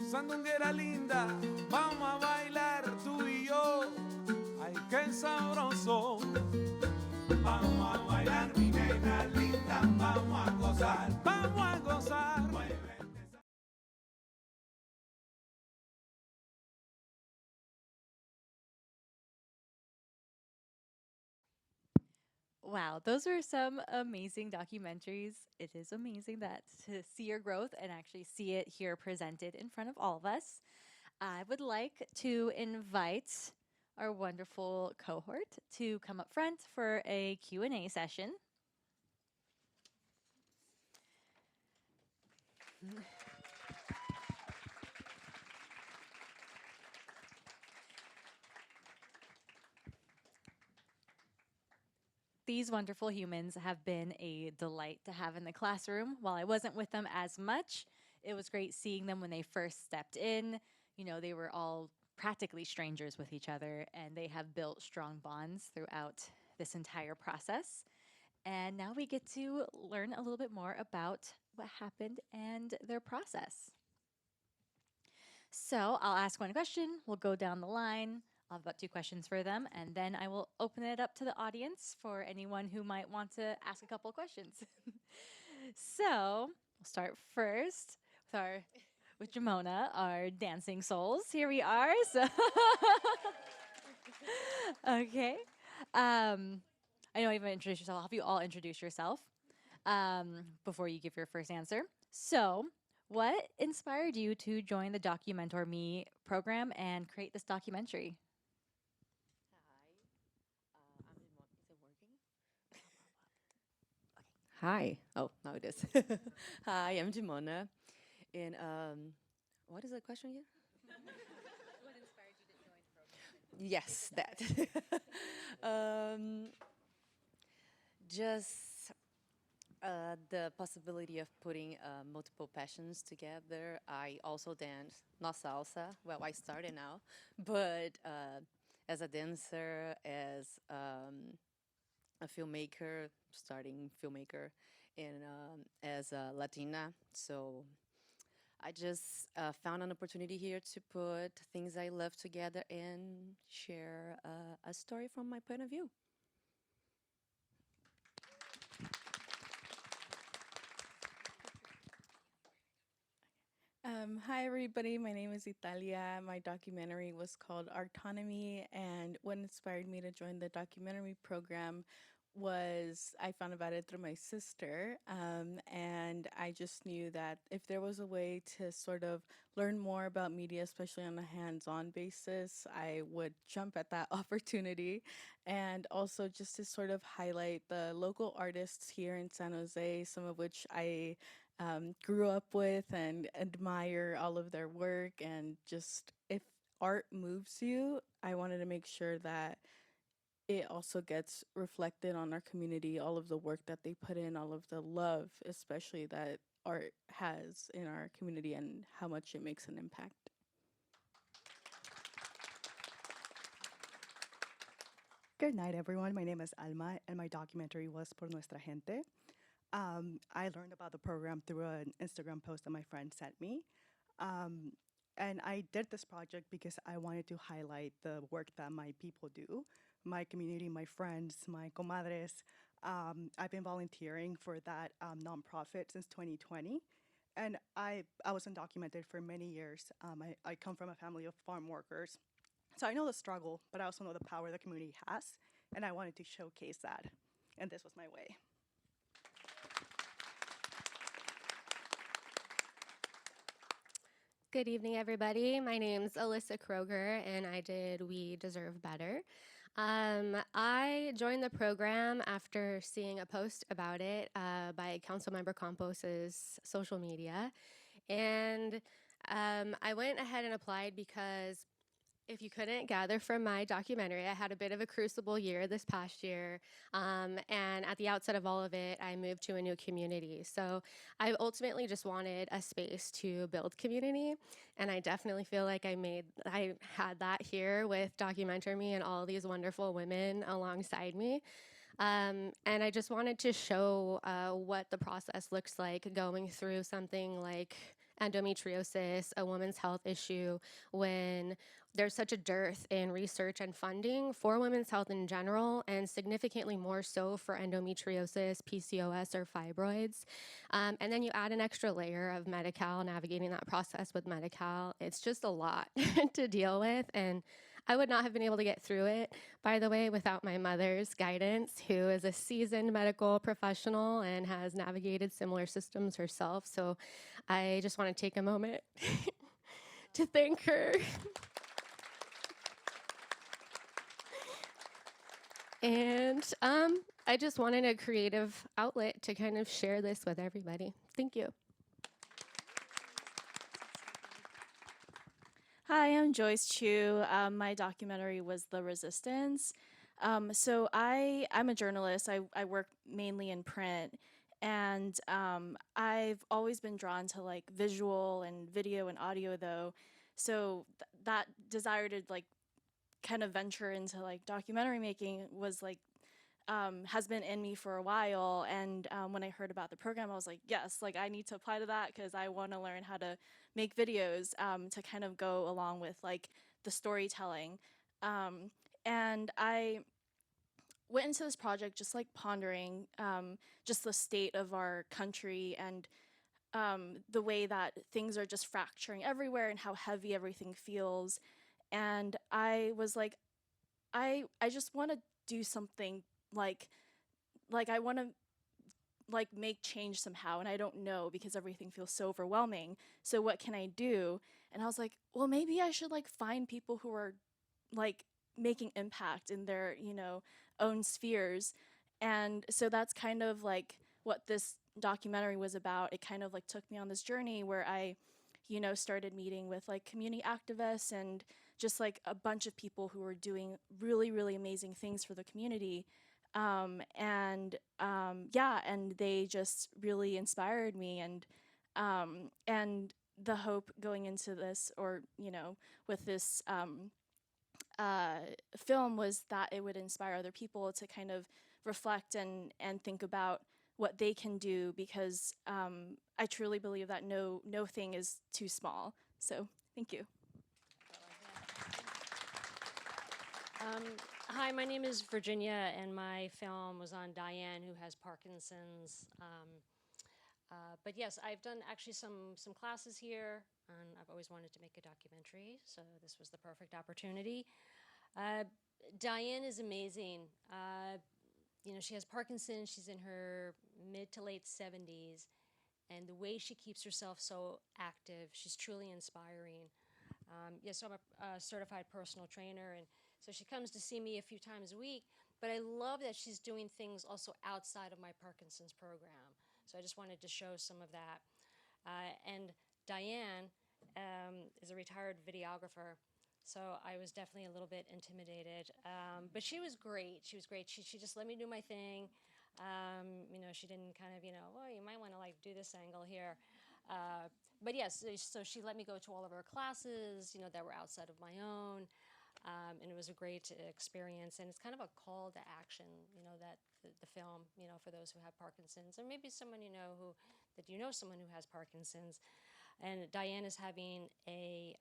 Sandunguera linda, vamos a bailar tú y yo. Ay, qué sabroso. Vamos a bailar, mi nena linda, vamos a gozar, vamos a gozar. Wow, those were some amazing documentaries. It is amazing that to see your growth and actually see it here presented in front of all of us. I would like to invite our wonderful cohort to come up front for a Q&A session. These wonderful humans have been a delight to have in the classroom. While I wasn't with them as much, it was great seeing them when they first stepped in. You know, they were all practically strangers with each other, and they have built strong bonds throughout this entire process. And now we get to learn a little bit more about what happened and their process. So I'll ask one question, we'll go down the line. I'll have about 2 questions for them, and then I will open it up to the audience for anyone who might want to ask a couple of questions. So we'll start first with Jamona, our dancing souls. Here we are. So okay. I know you've introduced yourself. I'll have you all introduce yourself before you give your first answer. So, what inspired you to join the DocuMentorMe program and create this documentary? Hi. Oh, now it is. Hi, I'm Jimona. And what is the question again? What inspired you to join the program? Yes, that. Just the possibility of putting multiple passions together. I also dance, not salsa. Well, I started now, but as a dancer, as a filmmaker, starting filmmaker, and as a Latina. So I just found an opportunity here to put things I love together and share a story from my point of view. Hi, everybody. My name is Italia. My documentary was called Autonomy, and what inspired me to join the documentary program was I found about it through my sister, and I just knew that if there was a way to sort of learn more about media, especially on a hands-on basis, I would jump at that opportunity, and also just to sort of highlight the local artists here in San Jose, some of which I grew up with and admire all of their work. And just if art moves you, I wanted to make sure that it also gets reflected on our community, all of the work that they put in, all of the love, especially that art has in our community and how much it makes an impact. Good night, everyone. My name is Alma, and my documentary was Por Nuestra Gente. I learned about the program through an Instagram post that my friend sent me. And I did this project because I wanted to highlight the work that my people do, my community, my friends, my comadres. I've been volunteering for that nonprofit since 2020. And I was undocumented for many years. I come from a family of farm workers. So I know the struggle, but I also know the power the community has. And I wanted to showcase that. And this was my way. Good evening, everybody. My name's Alyssa Kroger, and I did We Deserve Better. I joined the program after seeing a post about it by Councilmember Campos's social media. And I went ahead and applied because if you couldn't gather from my documentary, I had a bit of a crucible year this past year. And at the outset of all of it, I moved to a new community. So I ultimately just wanted a space to build community. And I definitely feel like I had that here with DocuMentorMe and all these wonderful women alongside me. And I just wanted to show what the process looks like going through something like endometriosis, a women's health issue, when there's such a dearth in research and funding for women's health in general, and significantly more so for endometriosis, PCOS, or fibroids. And then you add an extra layer of Medi-Cal, navigating that process with Medi-Cal. It's just a lot to deal with, and I would not have been able to get through it, by the way, without my mother's guidance, who is a seasoned medical professional and has navigated similar systems herself. So I just want to take a moment to thank her. And I just wanted a creative outlet to kind of share this with everybody. Thank you. Hi, I'm Joyce Chu. My documentary was The Resistance. So I'm a journalist. I work mainly in print, and I've always been drawn to like visual and video and audio though. So that desire to like kind of venture into like documentary making was like has been in me for a while. And when I heard about the program, I was like, yes, like I need to apply to that because I want to learn how to make videos to kind of go along with like the storytelling. And I went into this project just like pondering just the state of our country and the way that things are just fracturing everywhere and how heavy everything feels. And I was like, I just want to do something like I want to like make change somehow, and I don't know because everything feels so overwhelming. So what can I do? And I was like, well, maybe I should like find people who are like making impact in their, you know, own spheres. And so that's kind of like what this documentary was about. It kind of like took me on this journey where I, you know, started meeting with like community activists and just like a bunch of people who were doing really, really amazing things for the community. Yeah, and they just really inspired me. And the hope going into this, or, you know, with this film was that it would inspire other people to kind of reflect and think about what they can do, because I truly believe that no thing is too small. So thank you. Hi, my name is Virginia, and my film was on Diane, who has Parkinson's. But yes, I've done actually some classes here, and I've always wanted to make a documentary, so this was the perfect opportunity. Diane is amazing. You know, she has Parkinson's. She's in her mid to late 70s, and the way she keeps herself so active, she's truly inspiring. Yes, so I'm a certified personal trainer, and so she comes to see me a few times a week, but I love that she's doing things also outside of my Parkinson's program. So I just wanted to show some of that. And Diane is a retired videographer, so I was definitely a little bit intimidated. But she was great. She was great. She just let me do my thing. You know, she didn't kind of, you know, oh, you might want to like do this angle here. But yes, so she let me go to all of her classes, you know, that were outside of my own. And it was a great experience, and it's kind of a call to action, you know, that the film, you know, for those who have Parkinson's, or maybe someone you know that you know someone who has Parkinson's. And Diane is having a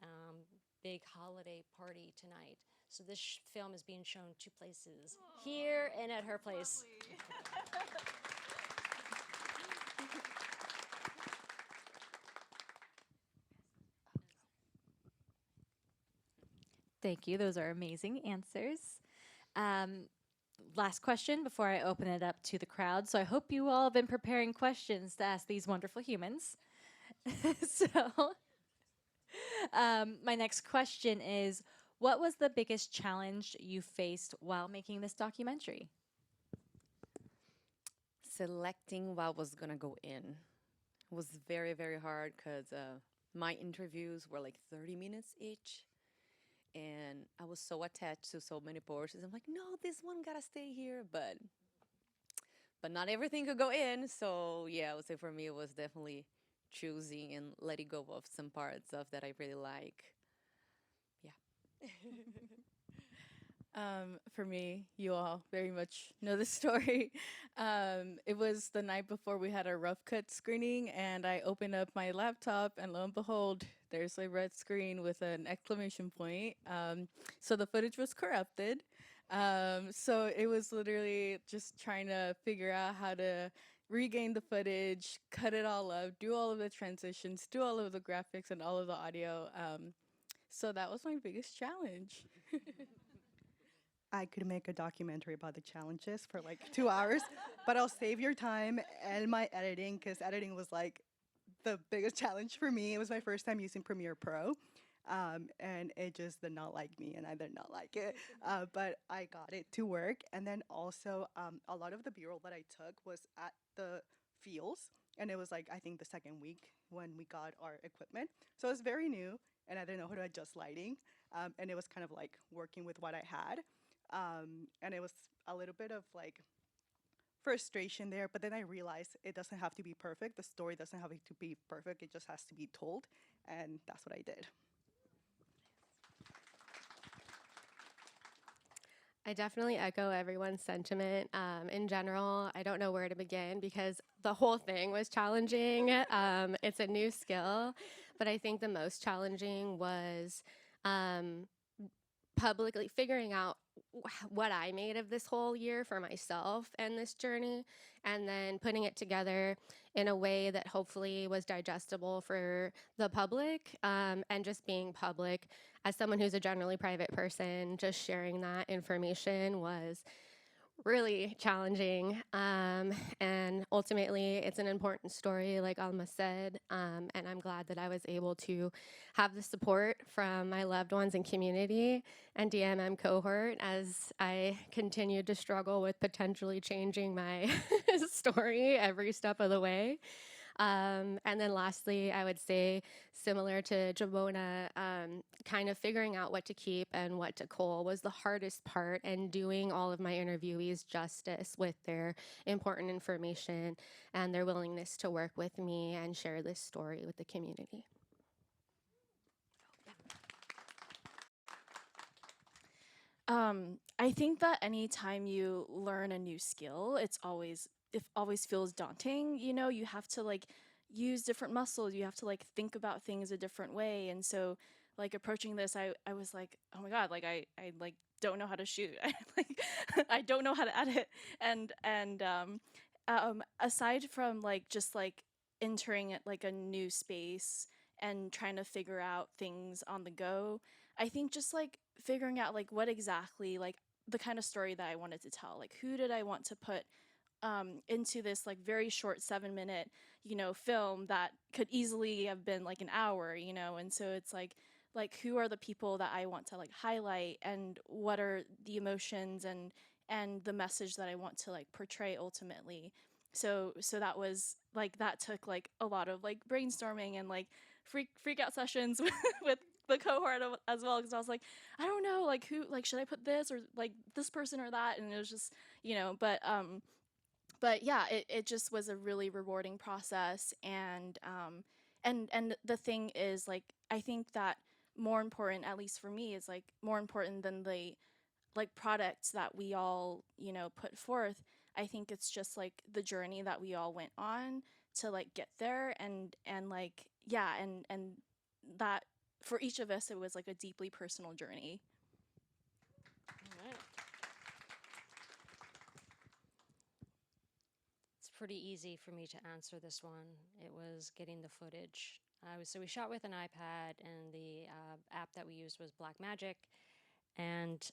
big holiday party tonight, so this film is being shown 2 places, here and at her place. Thank you. Those are amazing answers. Last question before I open it up to the crowd. So I hope you all have been preparing questions to ask these wonderful humans. So my next question is, what was the biggest challenge you faced while making this documentary? Selecting what was gonna go in was very, very hard because my interviews were like 30 minutes each. And I was so attached to so many portions. I'm like, no, this one gotta stay here, but not everything could go in. So yeah, I would say for me, it was definitely choosing and letting go of some parts of that I really like. Yeah. For me, you all very much know the story. It was the night before we had our rough cut screening, and I opened up my laptop, and lo and behold, there's a red screen with an exclamation point. So the footage was corrupted. So it was literally just trying to figure out how to regain the footage, cut it all up, do all of the transitions, do all of the graphics and all of the audio. So that was my biggest challenge. I could make a documentary about the challenges for like 2 hours, but I'll save your time and my editing, because editing was like the biggest challenge for me. It was my first time using Premiere Pro, and it just did not like me, and I did not like it, but I got it to work. And then also a lot of the B-roll that I took was at the fields, and it was like, I think the second week when we got our equipment. So it was very new, and I didn't know how to adjust lighting, and it was kind of like working with what I had. And it was a little bit of like frustration there, but then I realized it doesn't have to be perfect. The story doesn't have to be perfect. It just has to be told, and that's what I did. I definitely echo everyone's sentiment. In general, I don't know where to begin because the whole thing was challenging. It's a new skill, but I think the most challenging was um, publicly figuring out what I made of this whole year for myself and this journey, and then putting it together in a way that hopefully was digestible for the public, and just being public. As someone who's a generally private person, just sharing that information was really challenging. And ultimately, it's an important story, like Alma said. And I'm glad that I was able to have the support from my loved ones and community and DMM cohort as I continued to struggle with potentially changing my story every step of the way. And then lastly, I would say, similar to Jabona, kind of figuring out what to keep and what to cull was the hardest part, and doing all of my interviewees justice with their important information and their willingness to work with me and share this story with the community. I think that anytime you learn a new skill, it always feels daunting. You know, you have to like use different muscles. You have to like think about things a different way. And so like approaching this, I was like, oh my God, like I like don't know how to shoot. I like I don't know how to edit. And aside from like just like entering like a new space and trying to figure out things on the go, I think just like figuring out like what exactly like the kind of story that I wanted to tell, like who did I want to put into this like very short 7-minute, film that could easily have been like an hour, and so it's like who are the people that I want to like highlight, and what are the emotions and the message that I want to like portray ultimately. So that was like that took like a lot of like brainstorming and like freak out sessions with the cohort as well, because I was like, I don't know, like who, like should I put this or like this person or that, and it was just but yeah, it just was a really rewarding process. And the thing is, like, I think that more important, at least for me, is like more important than the like products that we all put forth. I think it's just like the journey that we all went on to like get there, and like yeah, and that for each of us it was like a deeply personal journey. It's pretty easy for me to answer this one. It was getting the footage. So we shot with an iPad, and the app that we used was Blackmagic. And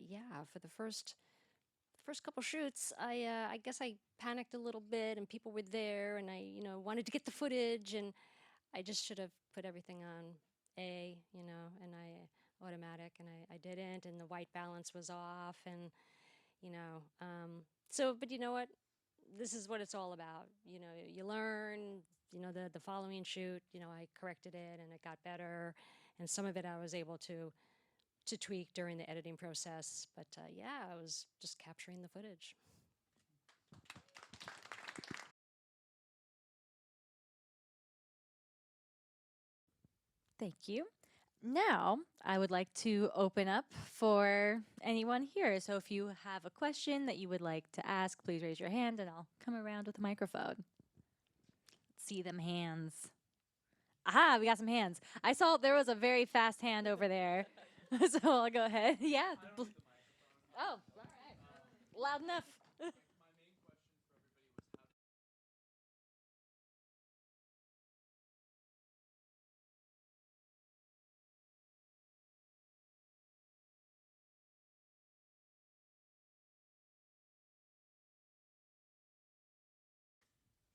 yeah, for the first couple shoots, I guess I panicked a little bit, and people were there, and I wanted to get the footage, and I just should have put everything on and I automatic, and I didn't, and the white balance was off, and so, but you know what? This is what it's all about. You learn. The following shoot, I corrected it and it got better, and some of it I was able to tweak during the editing process. But yeah, I was just capturing the footage. Thank you. Now, I would like to open up for anyone here. So if you have a question that you would like to ask, please raise your hand and I'll come around with a microphone. See them hands. Aha, we got some hands. I saw there was a very fast hand over there. So I'll go ahead. Yeah. Oh, all right. Loud enough.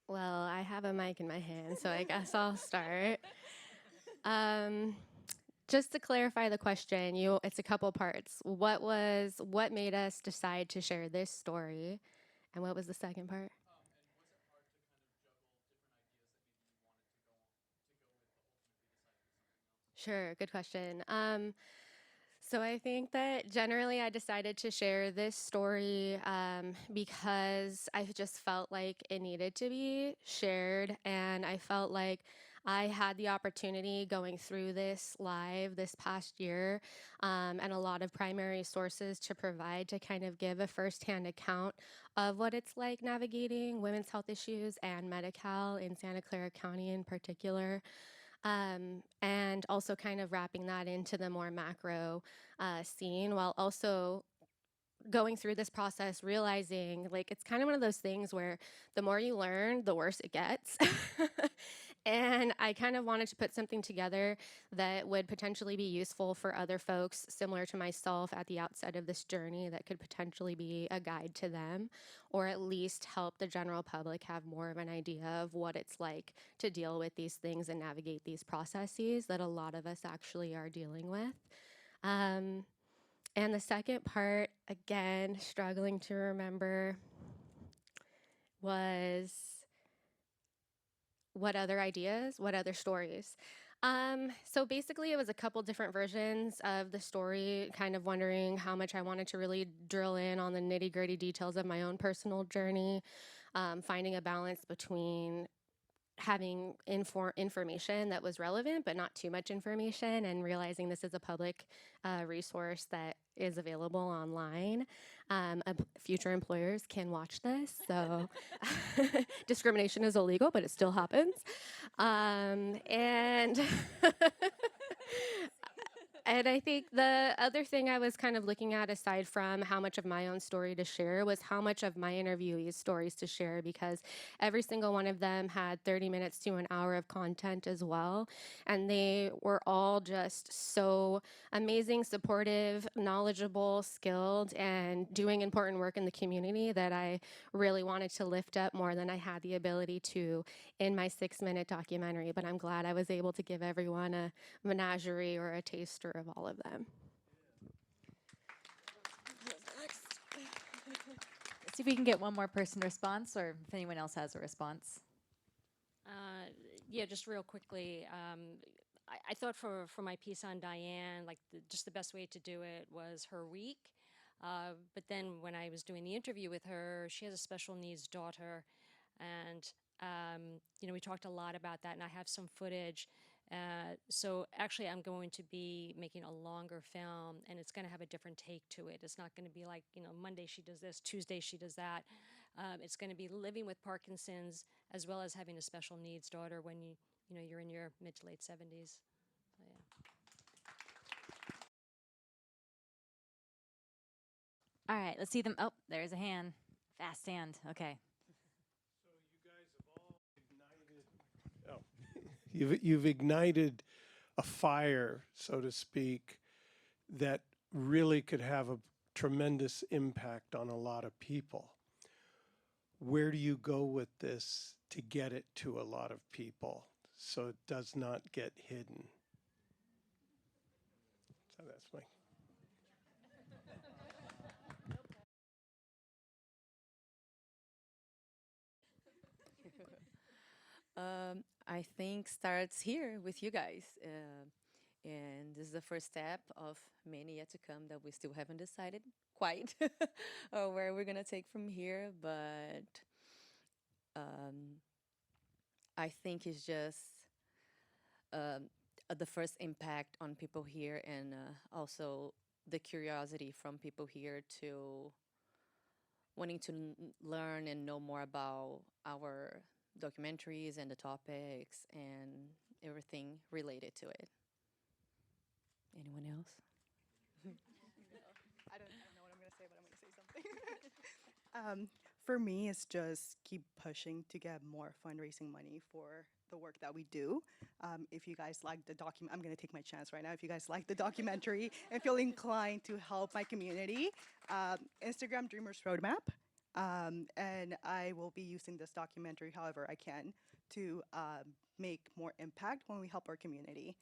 Well, I have a mic in my hand, so I guess I'll start. Just to clarify the question, it's a couple parts. What made us decide to share this story, and what was the second part? Sure, good question. So I think that generally I decided to share this story because I just felt like it needed to be shared, and I felt like I had the opportunity going through this live this past year and a lot of primary sources to provide to kind of give a firsthand account of what it's like navigating women's health issues and Medi-Cal in Santa Clara County in particular. And also kind of wrapping that into the more macro scene while also going through this process, realizing like it's kind of one of those things where the more you learn, the worse it gets. And I kind of wanted to put something together that would potentially be useful for other folks similar to myself at the outset of this journey that could potentially be a guide to them, or at least help the general public have more of an idea of what it's like to deal with these things and navigate these processes that a lot of us actually are dealing with. And the second part, again, struggling to remember, was what other ideas, what other stories. So basically, it was a couple different versions of the story, kind of wondering how much I wanted to really drill in on the nitty gritty details of my own personal journey, finding a balance between having information that was relevant, but not too much information, and realizing this is a public resource that is available online. Future employers can watch this, so discrimination is illegal, but it still happens. And And I think the other thing I was kind of looking at, aside from how much of my own story to share, was how much of my interviewees' stories to share, because every single one of them had 30 minutes to an hour of content as well. And they were all just so amazing, supportive, knowledgeable, skilled, and doing important work in the community that I really wanted to lift up more than I had the ability to in my 6-minute documentary. But I'm glad I was able to give everyone a menagerie or a taster of all of them. Let's see if we can get one more person response, or if anyone else has a response. Yeah, just real quickly. I thought for my piece on Diane, like just the best way to do it was her week. But then when I was doing the interview with her, she has a special needs daughter, and we talked a lot about that, and I have some footage. So actually, I'm going to be making a longer film, and it's going to have a different take to it. It's not going to be like, Monday she does this, Tuesday she does that. It's going to be living with Parkinson's as well as having a special needs daughter when you're in your mid to late 70s. So, yeah. All right, let's see them. Oh, there's a hand. Fast hand. Okay. You've ignited a fire, so to speak, that really could have a tremendous impact on a lot of people. Where do you go with this to get it to a lot of people so it does not get hidden? So that's my... I think starts here with you guys. And this is the first step of many yet to come that we still haven't decided quite where we're going to take from here. But I think it's just the first impact on people here, and also the curiosity from people here to wanting to learn and know more about our documentaries and the topics and everything related to it. Anyone else? I don't know what I'm going to say, but I'm going to say something. For me, it's just keep pushing to get more fundraising money for the work that we do. If you guys like the I'm going to take my chance right now. If you guys like the documentary and feel inclined to help my community, Instagram Dreamers Roadmap. And I will be using this documentary however I can to make more impact when we help our community.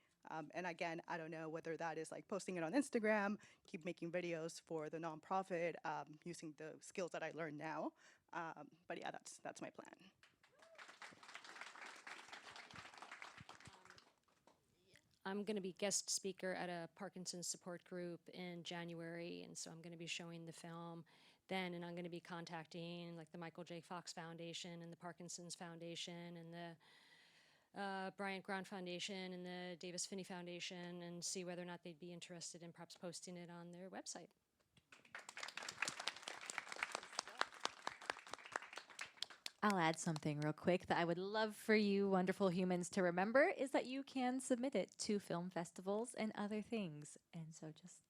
And again, I don't know whether that is like posting it on Instagram, keep making videos for the nonprofit, using the skills that I learned now. But yeah, that's my plan. I'm going to be guest speaker at a Parkinson's support group in January, and so I'm going to be showing the film then, and I'm going to be contacting like the Michael J. Fox Foundation and the Parkinson's Foundation and Bryant Ground Foundation and the Davis Finney Foundation and see whether or not they'd be interested in perhaps posting it on their website. I'll add something real quick that I would love for you wonderful humans to remember is that you can submit it to film festivals and other things. And so just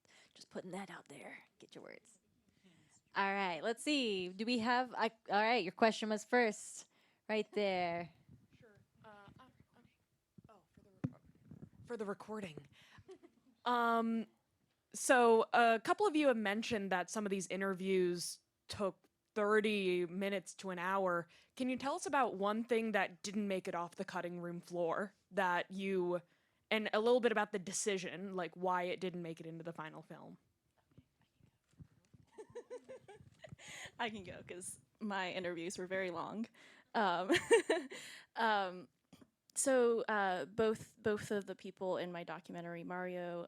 putting that out there. Get your words. All right, let's see. Do we have all right, your question was first. Right there. For the recording. So a couple of you have mentioned that some of these interviews took 30 minutes to an hour. Can you tell us about one thing that didn't make it off the cutting room floor and a little bit about the decision, like why it didn't make it into the final film? I can go because my interviews were very long. So both of the people in my documentary, Mario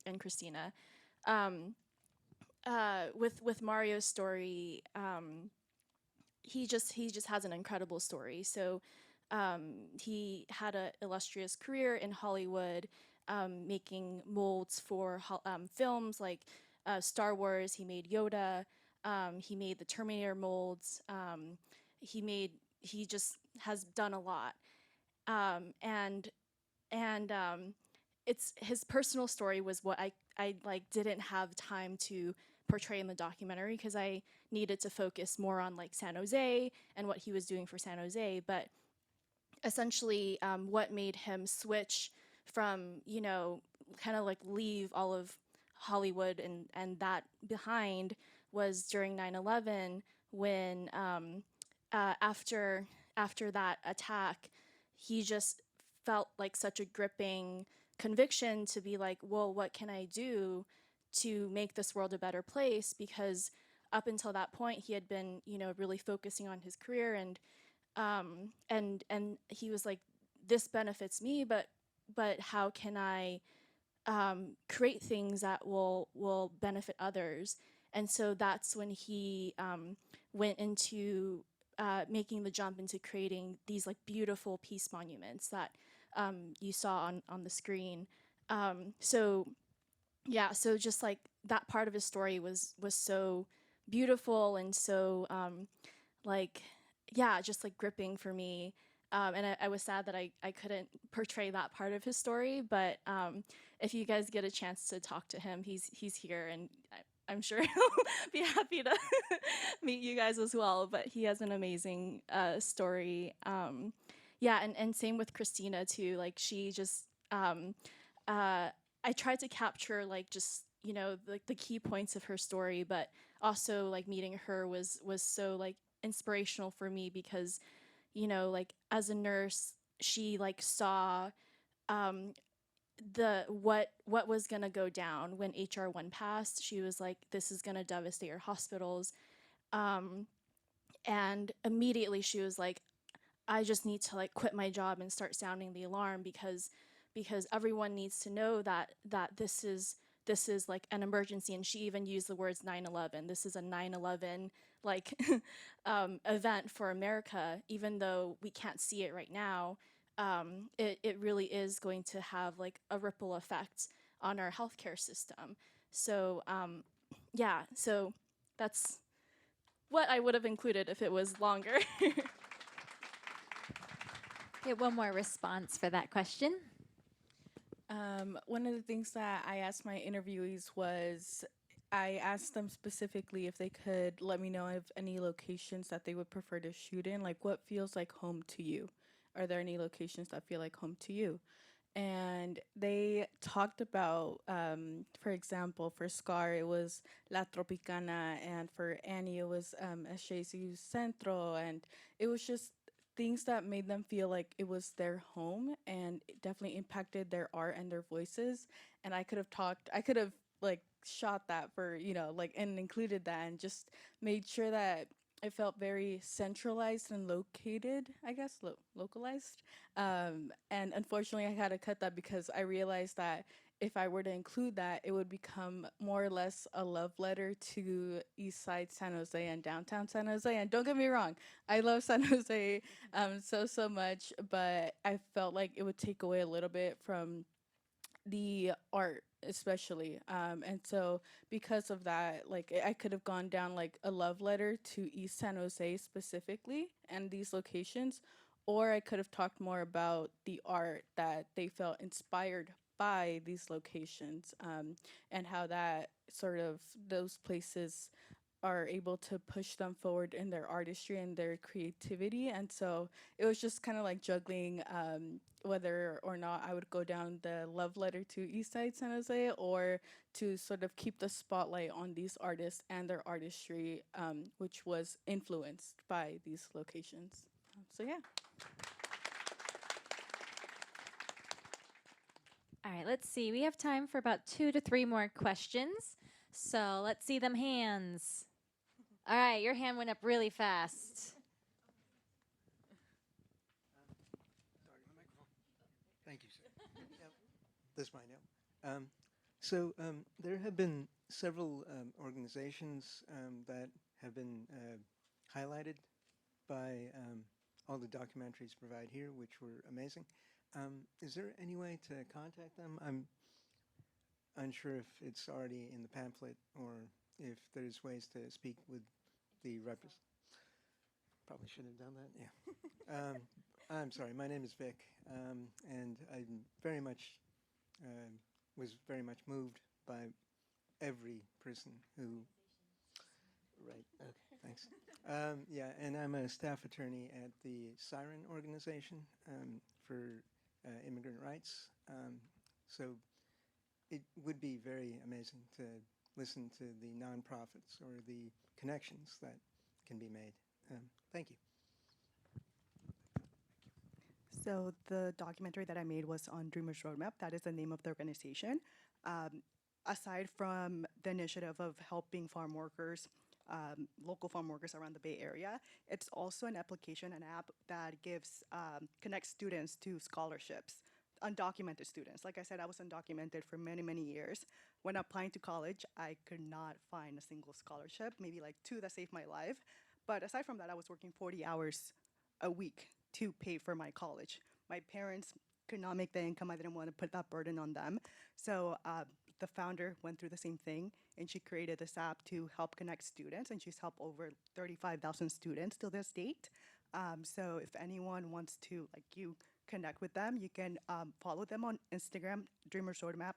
and Christina, with Mario's story, he just has an incredible story. So he had an illustrious career in Hollywood, making molds for films like Star Wars. He made Yoda. He made the Terminator molds. He just has done a lot. It's his personal story was what I like didn't have time to portray in the documentary because I needed to focus more on like San Jose and what he was doing for San Jose. But essentially, what made him switch from, kind of like leave all of Hollywood and that behind was during 9/11 when after that attack, he just felt like such a gripping conviction to be like, well, what can I do to make this world a better place? Because up until that point, he had been, really focusing on his career and he was like, this benefits me, but how can I create things that will benefit others? And so that's when he went into making the jump into creating these like beautiful peace monuments that you saw on the screen. So just like that part of his story was so beautiful and so just like gripping for me. And I was sad that I couldn't portray that part of his story, but if you guys get a chance to talk to him, he's here, and I'm sure he'll be happy to meet you guys as well. But he has an amazing story. And same with Christina too. Like she just, I tried to capture like just like the key points of her story, but also like meeting her was so like inspirational for me because like as a nurse, she like saw what was gonna go down when HR 1 passed. She was like, this is gonna devastate our hospitals. And immediately she was like, I just need to like quit my job and start sounding the alarm because everyone needs to know that this is like an emergency. And she even used the words 9/11. This is a 9/11 like event for America, even though we can't see it right now. It really is going to have like a ripple effect on our healthcare system. So so that's what I would have included if it was longer. Get one more response for that question. One of the things that I asked my interviewees was I asked them specifically if they could let me know of any locations that they would prefer to shoot in, like what feels like home to you. Are there any locations that feel like home to you? And they talked about, for example, for Scar, it was La Tropicana, and for Annie, it was Eshesiu Centro, and it was just things that made them feel like it was their home, and it definitely impacted their art and their voices. And I could have like shot that for, and included that and just made sure that it felt very centralized and located, I guess, localized. And unfortunately, I had to cut that because I realized that if I were to include that, it would become more or less a love letter to East Side San Jose and downtown San Jose. And don't get me wrong, I love San Jose so much, but I felt like it would take away a little bit from the art especially, and so because of that, like I could have gone down like a love letter to East San Jose specifically and these locations, or I could have talked more about the art that they felt inspired by these locations, and how that sort of those places are able to push them forward in their artistry and their creativity. And so it was just kind of like juggling whether or not I would go down the love letter to East Side San Jose, or to sort of keep the spotlight on these artists and their artistry, which was influenced by these locations. So yeah. All right, let's see. We have time for about 2 to 3 more questions. So let's see them hands. All right, your hand went up really fast. Thank you, sir. Yep. This might help. There have been several organizations that have been highlighted by all the documentaries provided here, which were amazing. Is there any way to contact them? I'm unsure if it's already in the pamphlet or if there's ways to speak with the representative. Probably should have done that, yeah. I'm sorry, my name is Vic, and I very much was very much moved by every person who, right, okay, thanks. Yeah, and I'm a staff attorney at the Siren organization for immigrant rights. So it would be very amazing to listen to the nonprofits or the connections that can be made. Thank you. So the documentary that I made was on Dreamers Roadmap. That is the name of the organization. Aside from the initiative of helping farm workers, local farm workers around the Bay Area, it's also an application, an app that gives connects students to scholarships, undocumented students. Like I said, I was undocumented for many years. When applying to college, I could not find a single scholarship, maybe like 2 that saved my life. But aside from that, I was working 40 hours a week to pay for my college. My parents could not make the income. I didn't want to put that burden on them. So the founder went through the same thing, and she created this app to help connect students, and she's helped over 35,000 students to this date. So if anyone wants to, like you, connect with them, you can follow them on Instagram, Dreamers Roadmap,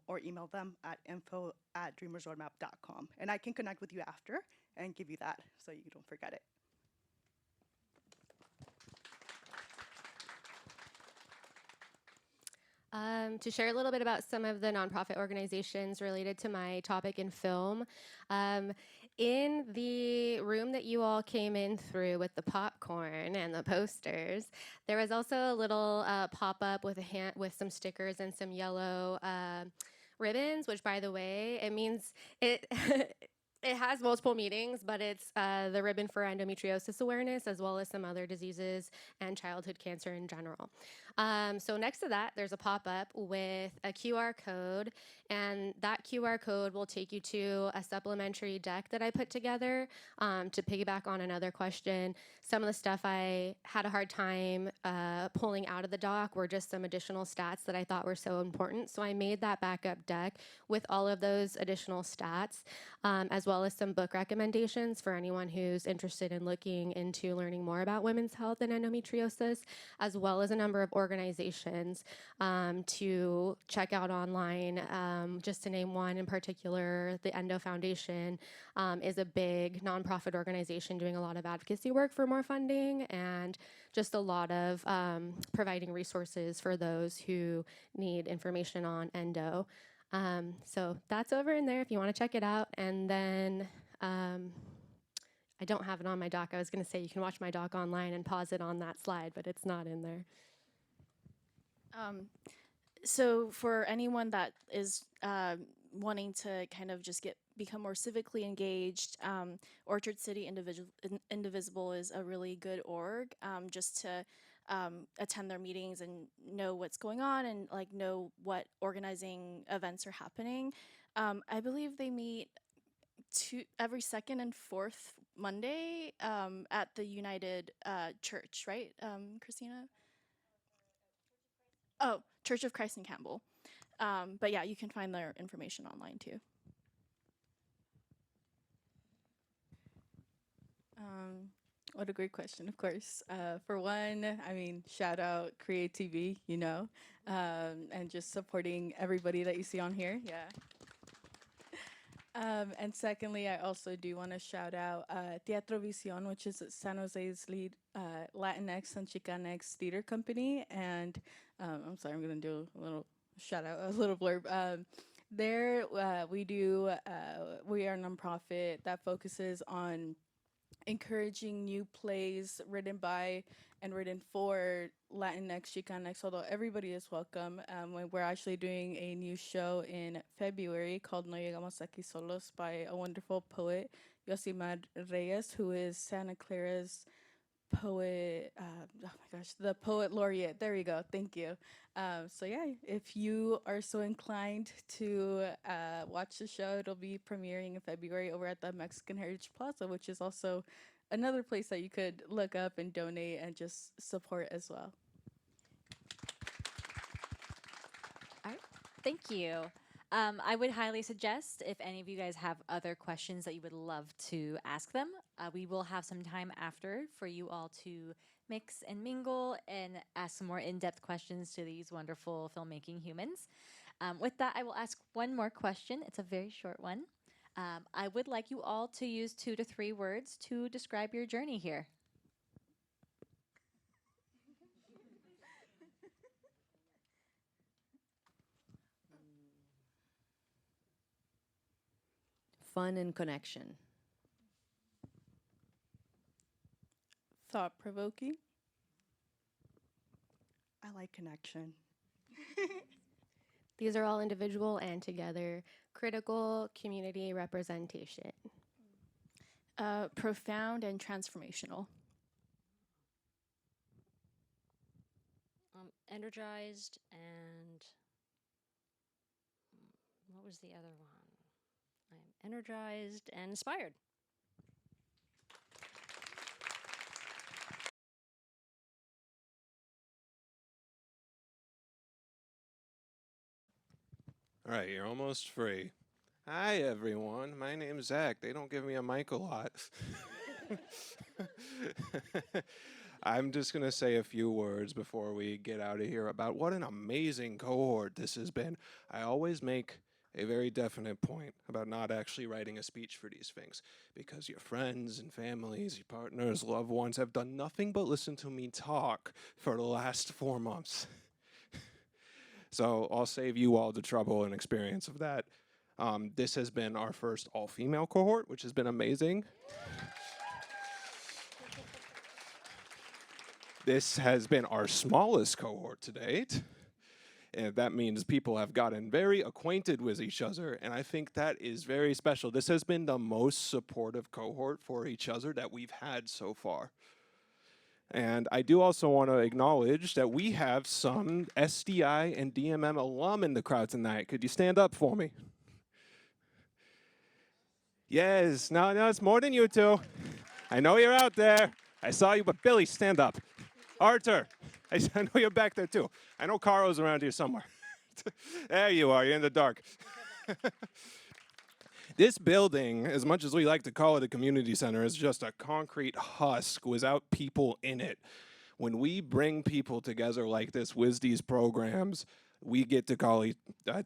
or email them at info@dreamersroadmap.com. And I can connect with you after and give you that so you don't forget it. To share a little bit about some of the nonprofit organizations related to my topic in film. In the room that you all came in through with the popcorn and the posters, there was also a little pop-up with with some stickers and some yellow ribbons, which, by the way, it means it it has multiple meanings, but it's the ribbon for endometriosis awareness, as well as some other diseases and childhood cancer in general. So next to that, there's a pop-up with a QR code, and that QR code will take you to a supplementary deck that I put together to piggyback on another question. Some of the stuff I had a hard time pulling out of the doc were just some additional stats that I thought were so important. So I made that backup deck with all of those additional stats, as well as some book recommendations for anyone who's interested in looking into learning more about women's health and endometriosis, as well as a number of organizations to check out online. Just to name one in particular, the Endo Foundation is a big nonprofit organization doing a lot of advocacy work for more funding and just a lot of providing resources for those who need information on endo. So that's over in there if you want to check it out. And then I don't have it on my doc. I was going to say you can watch my doc online and pause it on that slide, but it's not in there. So for anyone that is wanting to kind of just become more civically engaged, Orchard City Indivisible is a really good org just to attend their meetings and know what's going on and like know what organizing events are happening. I believe they meet every second and fourth Monday at the United Church, right, Christina? Oh, Church of Christ in Campbell. But yeah, you can find their information online too. What a great question, of course. For one, I mean, shout out CreaTV, and just supporting everybody that you see on here. Yeah. And secondly, I also do want to shout out Teatro Visión, which is San Jose's lead Latinx and Chicanx theater company. And I'm sorry, I'm going to do a little shout out, a little blurb. There, we are a nonprofit that focuses on encouraging new plays written by and written for Latinx, Chicanx, although everybody is welcome. We're actually doing a new show in February called No Llegamos Aquí Solos by a wonderful poet, Yosimar Reyes, who is Santa Clara's poet, the poet laureate. There we go, thank you. So yeah, if you are so inclined to watch the show, it'll be premiering in February over at the Mexican Heritage Plaza, which is also another place that you could look up and donate and just support as well. All right, thank you. I would highly suggest if any of you guys have other questions that you would love to ask them, we will have some time after for you all to mix and mingle and ask some more in-depth questions to these wonderful filmmaking humans. With that, I will ask one more question. It's a very short one. I would like you all to use 2 to 3 words to describe your journey here. Fun and connection. Thought-provoking. I like connection. These are all individual and together. Critical community representation. Profound and transformational. Energized and what was the other one? I'm energized and inspired. All right, you're almost free. Hi, everyone. My name's Zach. They don't give me a mic a lot. I'm just going to say a few words before we get out of here about what an amazing cohort this has been. I always make a very definite point about not actually writing a speech for these things, because your friends and families, your partners, loved ones have done nothing but listen to me talk for the last 4 months. So I'll save you all the trouble and experience of that. This has been our first all-female cohort, which has been amazing. This has been our smallest cohort to date. And that means people have gotten very acquainted with each other, and I think that is very special. This has been the most supportive cohort for each other that we've had so far. And I do also want to acknowledge that we have some SDI and DMM alum in the crowd tonight. Could you stand up for me? Yes, no, it's more than you two. I know you're out there. I saw you, but Billy, stand up. Arthur, I know you're back there too. I know Caro's around here somewhere. There you are, you're in the dark. This building, as much as we like to call it a community center, is just a concrete husk without people in it. When we bring people together like this with these programs, we get to call it, I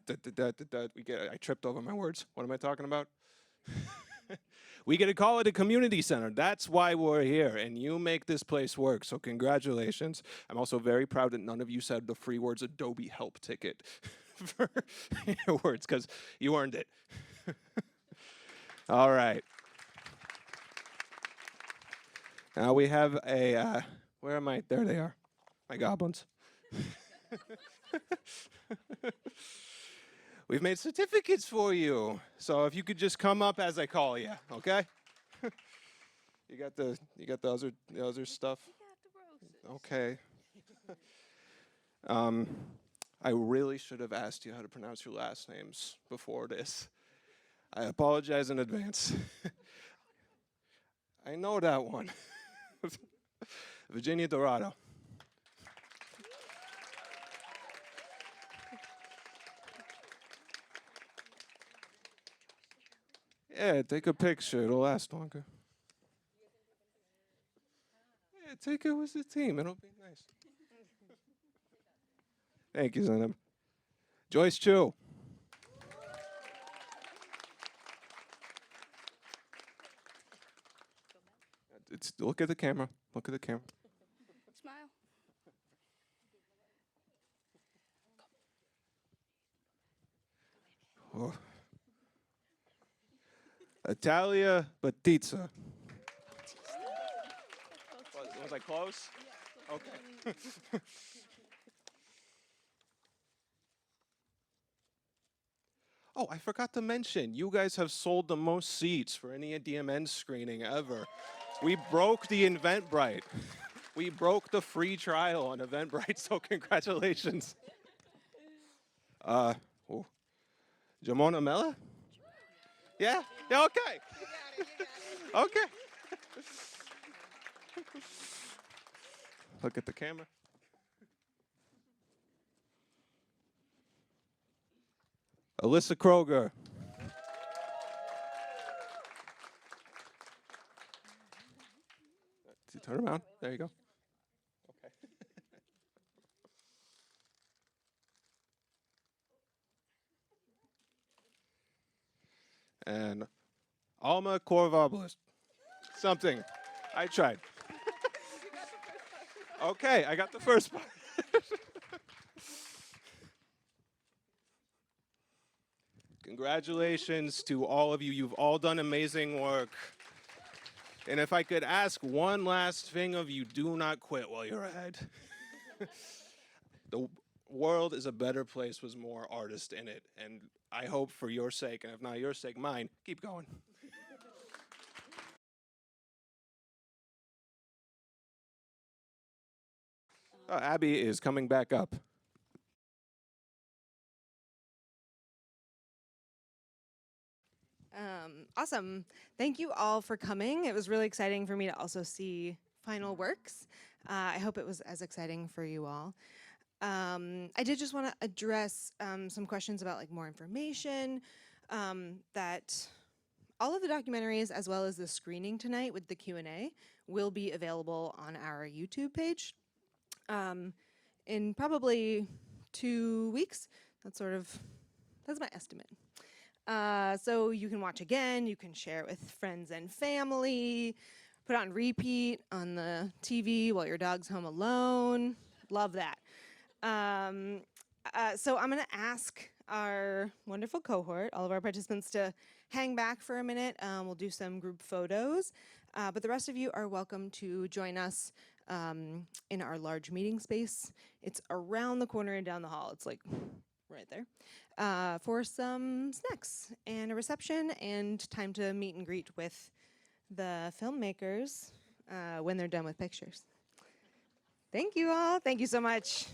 tripped over my words. What am I talking about? We get to call it a community center. That's why we're here, and you make this place work, so congratulations. I'm also very proud that none of you said the free words Adobe help ticket for your words, because you earned it. All right. Now we have a, where am I? There they are, my goblins. We've made certificates for you. So if you could just come up as I call you, okay? You got the other stuff? Okay. I really should have asked you how to pronounce your last names before this. I apologize in advance. I know that one. Virginia Dorado. Yeah, take a picture. It'll last longer. Yeah, take it with the team. It'll be nice. Thank you, Zainab. Joyce Chu. Look at the camera. Look at the camera. Smile. Oh. Italia Batizza. Was I close? Okay. Oh, I forgot to mention, you guys have sold the most seats for any DMN screening ever. We broke the Eventbrite. We broke the free trial on Eventbrite, so congratulations. Jamona Mella? Yeah? Yeah, okay. Okay. Look at the camera. Alyssa Kroger. Turn around. There you go. Okay. And Alma Korvablis. Something. I tried. Okay, I got the first part. Congratulations to all of you. You've all done amazing work. And if I could ask one last thing of you, do not quit while you're ahead. The world is a better place with more artists in it. And I hope for your sake, and if not your sake, mine, keep going. Abby is coming back up. Awesome. Thank you all for coming. It was really exciting for me to also see final works. I hope it was as exciting for you all. I did just want to address some questions about like more information, that all of the documentaries as well as the screening tonight with the Q&A will be available on our YouTube page in probably 2 weeks. That's my estimate. So you can watch again, you can share it with friends and family, put it on repeat on the TV while your dog's home alone. Love that. So I'm gonna ask our wonderful cohort, all of our participants, to hang back for a minute. We'll do some group photos, but the rest of you are welcome to join us in our large meeting space. It's around the corner and down the hall. It's like right there, for some snacks and a reception and time to meet and greet with the filmmakers when they're done with pictures. Thank you all. Thank you so much.